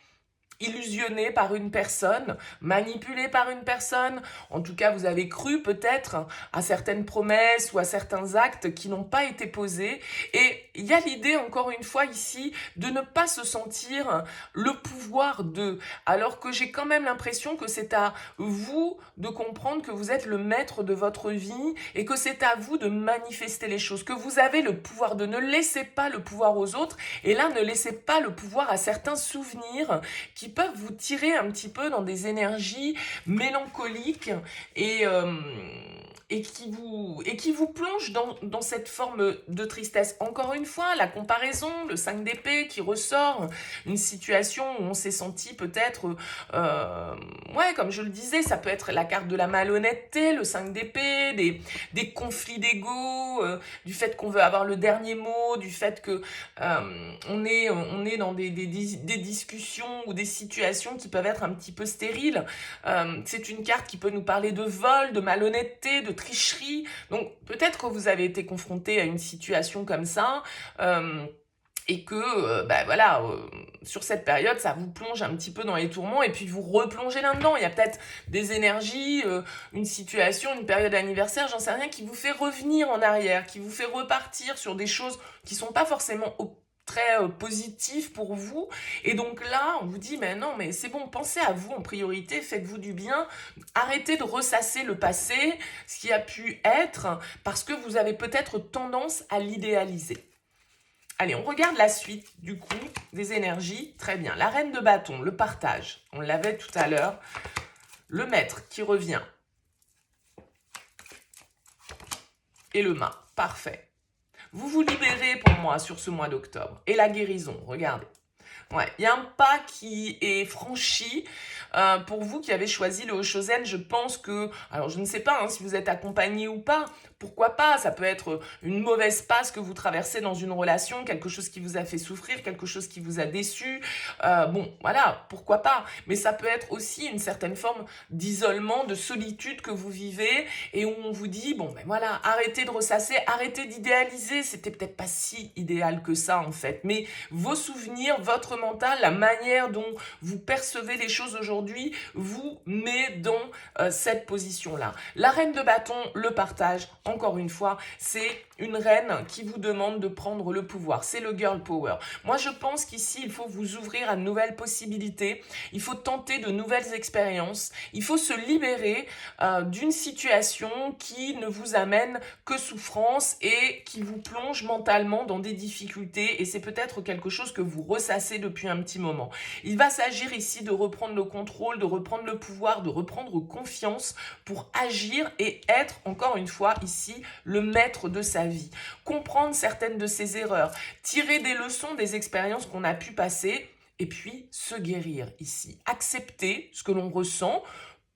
A: illusionné par une personne, manipulé par une personne. En tout cas, vous avez cru peut-être à certaines promesses ou à certains actes qui n'ont pas été posés. Et il y a l'idée, encore une fois ici, de ne pas se sentir le pouvoir de. Alors que j'ai quand même l'impression que c'est à vous de comprendre que vous êtes le maître de votre vie et que c'est à vous de manifester les choses, que vous avez le pouvoir de. Ne laissez pas le pouvoir aux autres. Et là, ne laissez pas le pouvoir à certains souvenirs qui peuvent vous tirer un petit peu dans des énergies mélancoliques et qui vous plongent dans cette forme de tristesse. Encore une fois, la comparaison, le 5 d'épée qui ressort, une situation où on s'est senti peut-être, ouais, comme je le disais, ça peut être la carte de la malhonnêteté, le 5 d'épée, des conflits d'ego, du fait qu'on veut avoir le dernier mot, du fait que on est dans des discussions ou des situations qui peuvent être un petit peu stériles. C'est une carte qui peut nous parler de vol, de malhonnêteté, de tricherie. Donc peut-être que vous avez été confronté à une situation comme ça et que voilà, sur cette période, ça vous plonge un petit peu dans les tourments et puis vous replongez là-dedans. Il y a peut-être des énergies, une situation, une période anniversaire, j'en sais rien, qui vous fait revenir en arrière, qui vous fait repartir sur des choses qui sont pas forcément très positif pour vous, et donc là on vous dit mais non, mais c'est bon, pensez à vous en priorité, faites-vous du bien, arrêtez de ressasser le passé, ce qui a pu être, parce que vous avez peut-être tendance à l'idéaliser. Allez, on regarde la suite du coup des énergies. Très bien, la reine de bâton, le partage, on l'avait tout à l'heure, le maître qui revient et le mât, parfait. Vous vous libérez pour moi sur ce mois d'octobre. Et la guérison, regardez. Ouais, il y a un pas qui est franchi pour vous qui avez choisi le Hoshozen. Je pense que, alors je ne sais pas si vous êtes accompagné ou pas, pourquoi pas, ça peut être une mauvaise passe que vous traversez dans une relation, quelque chose qui vous a fait souffrir, quelque chose qui vous a déçu, bon, voilà, pourquoi pas, mais ça peut être aussi une certaine forme d'isolement, de solitude que vous vivez et où on vous dit, bon, ben voilà, arrêtez de ressasser, arrêtez d'idéaliser, c'était peut-être pas si idéal que ça en fait, mais vos souvenirs, votre votre mental, la manière dont vous percevez les choses aujourd'hui vous met dans cette position-là. La reine de bâton, le partage, encore une fois, c'est une reine qui vous demande de prendre le pouvoir. C'est le girl power. Moi, je pense qu'ici, il faut vous ouvrir à de nouvelles possibilités. Il faut tenter de nouvelles expériences. Il faut se libérer d'une situation qui ne vous amène que souffrance et qui vous plonge mentalement dans des difficultés. Et c'est peut-être quelque chose que vous ressassez depuis un petit moment. Il va s'agir ici de reprendre le contrôle, de reprendre le pouvoir, de reprendre confiance pour agir et être, encore une fois, ici, le maître de sa vie. Comprendre certaines de ses erreurs, tirer des leçons des expériences qu'on a pu passer et puis se guérir ici. Accepter ce que l'on ressent,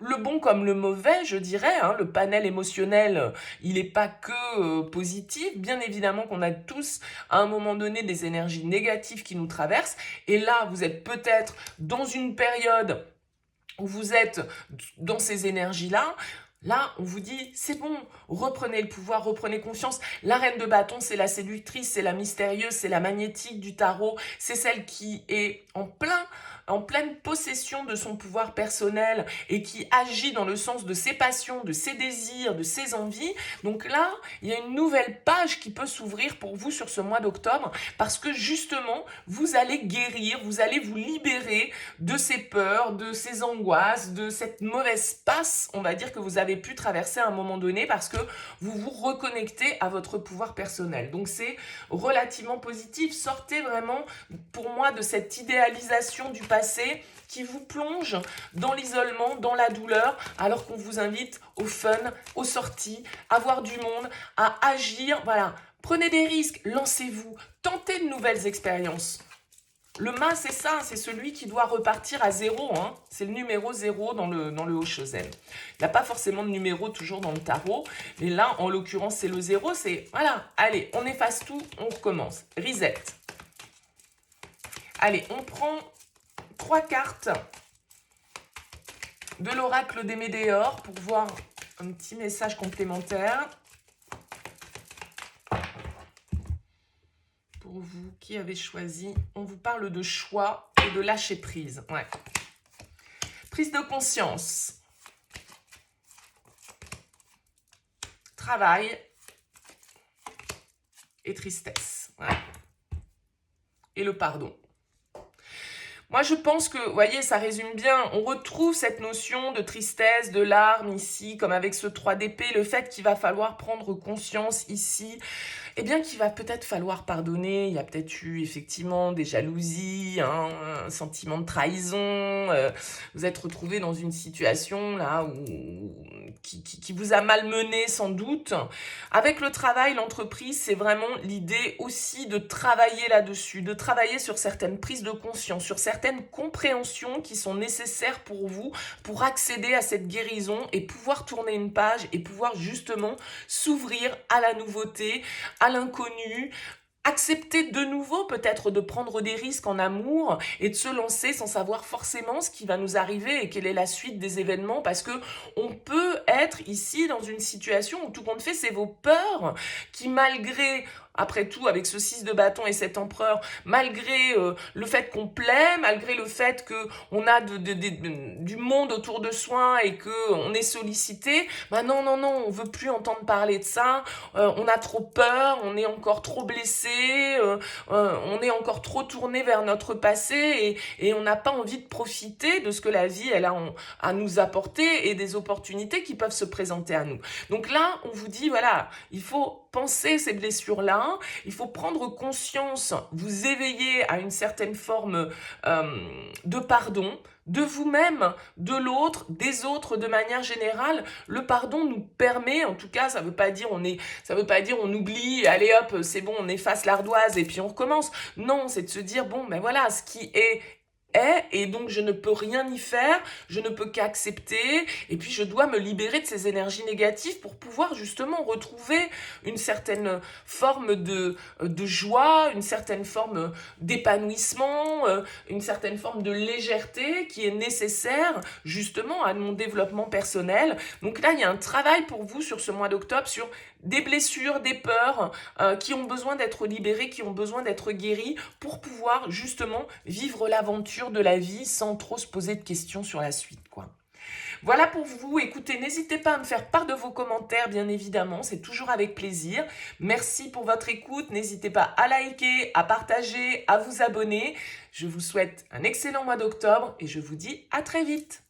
A: le bon comme le mauvais, je dirais, hein, le panel émotionnel, il n'est pas que positif. Bien évidemment qu'on a tous, à un moment donné, des énergies négatives qui nous traversent. Et là, vous êtes peut-être dans une période où vous êtes dans ces énergies-là. Là, on vous dit, c'est bon, reprenez le pouvoir, reprenez confiance. La reine de bâton, c'est la séductrice, c'est la mystérieuse, c'est la magnétique du tarot. C'est celle qui est en pleine possession de son pouvoir personnel et qui agit dans le sens de ses passions, de ses désirs, de ses envies. Donc là, il y a une nouvelle page qui peut s'ouvrir pour vous sur ce mois d'octobre parce que justement, vous allez guérir, vous allez vous libérer de ces peurs, de ces angoisses, de cette mauvaise passe, on va dire, que vous avez pu traverser à un moment donné parce que vous vous reconnectez à votre pouvoir personnel. Donc c'est relativement positif. Sortez vraiment, pour moi, de cette idéalisation du passé qui vous plonge dans l'isolement, dans la douleur, alors qu'on vous invite au fun, aux sorties, à voir du monde, à agir. Voilà, prenez des risques, lancez-vous, tentez de nouvelles expériences. Le mât, c'est ça, c'est celui qui doit repartir à zéro. Hein. C'est le numéro 0 dans le Hoshozen. Il n'y a pas forcément de numéro toujours dans le tarot. Mais là, en l'occurrence, c'est le 0. C'est, voilà, allez, on efface tout, on recommence. Reset. Allez, on prend 3 cartes de l'oracle des Médéors pour voir un petit message complémentaire. Pour vous qui avez choisi, on vous parle de choix et de lâcher prise. Ouais. Prise de conscience. Travail et tristesse. Ouais. Et le pardon. Moi, je pense que, vous voyez, ça résume bien. On retrouve cette notion de tristesse, de larmes ici, comme avec ce 3 d'épée. Le fait qu'il va falloir prendre conscience ici, eh bien, qu'il va peut-être falloir pardonner. Il y a peut-être eu, effectivement, des jalousies, hein, un sentiment de trahison. Vous êtes retrouvé dans une situation, là, qui vous a malmené, sans doute. Avec le travail, l'entreprise, c'est vraiment l'idée aussi de travailler là-dessus, de travailler sur certaines prises de conscience, sur certaines compréhensions qui sont nécessaires pour vous, pour accéder à cette guérison et pouvoir tourner une page et pouvoir justement s'ouvrir à la nouveauté, à l'inconnu, accepter de nouveau peut-être de prendre des risques en amour et de se lancer sans savoir forcément ce qui va nous arriver et quelle est la suite des événements, parce que on peut être ici dans une situation où tout compte fait, c'est vos peurs qui, malgré... Après tout, avec ce 6 de bâton et cet empereur, malgré le fait qu'on plaît, malgré le fait qu'on a du monde autour de soi et qu'on est sollicité, bah non, on veut plus entendre parler de ça, on a trop peur, on est encore trop blessé, on est encore trop tourné vers notre passé et on n'a pas envie de profiter de ce que la vie elle a à nous apporter et des opportunités qui peuvent se présenter à nous. Donc là, on vous dit, voilà, il faut penser ces blessures-là, il faut prendre conscience, vous éveiller à une certaine forme de pardon, de vous-même, de l'autre, des autres de manière générale. Le pardon nous permet, en tout cas, ça veut pas dire on oublie, allez hop, c'est bon, on efface l'ardoise et puis on recommence. Non, c'est de se dire, bon, ben voilà, ce qui est, et donc je ne peux rien y faire, je ne peux qu'accepter, et puis je dois me libérer de ces énergies négatives pour pouvoir justement retrouver une certaine forme de joie, une certaine forme d'épanouissement, une certaine forme de légèreté qui est nécessaire justement à mon développement personnel. Donc là, il y a un travail pour vous sur ce mois d'octobre sur des blessures, des peurs qui ont besoin d'être libérées, qui ont besoin d'être guéries pour pouvoir justement vivre l'aventure de la vie sans trop se poser de questions sur la suite, quoi. Voilà pour vous. Écoutez, n'hésitez pas à me faire part de vos commentaires, bien évidemment. C'est toujours avec plaisir. Merci pour votre écoute. N'hésitez pas à liker, à partager, à vous abonner. Je vous souhaite un excellent mois d'octobre et je vous dis à très vite.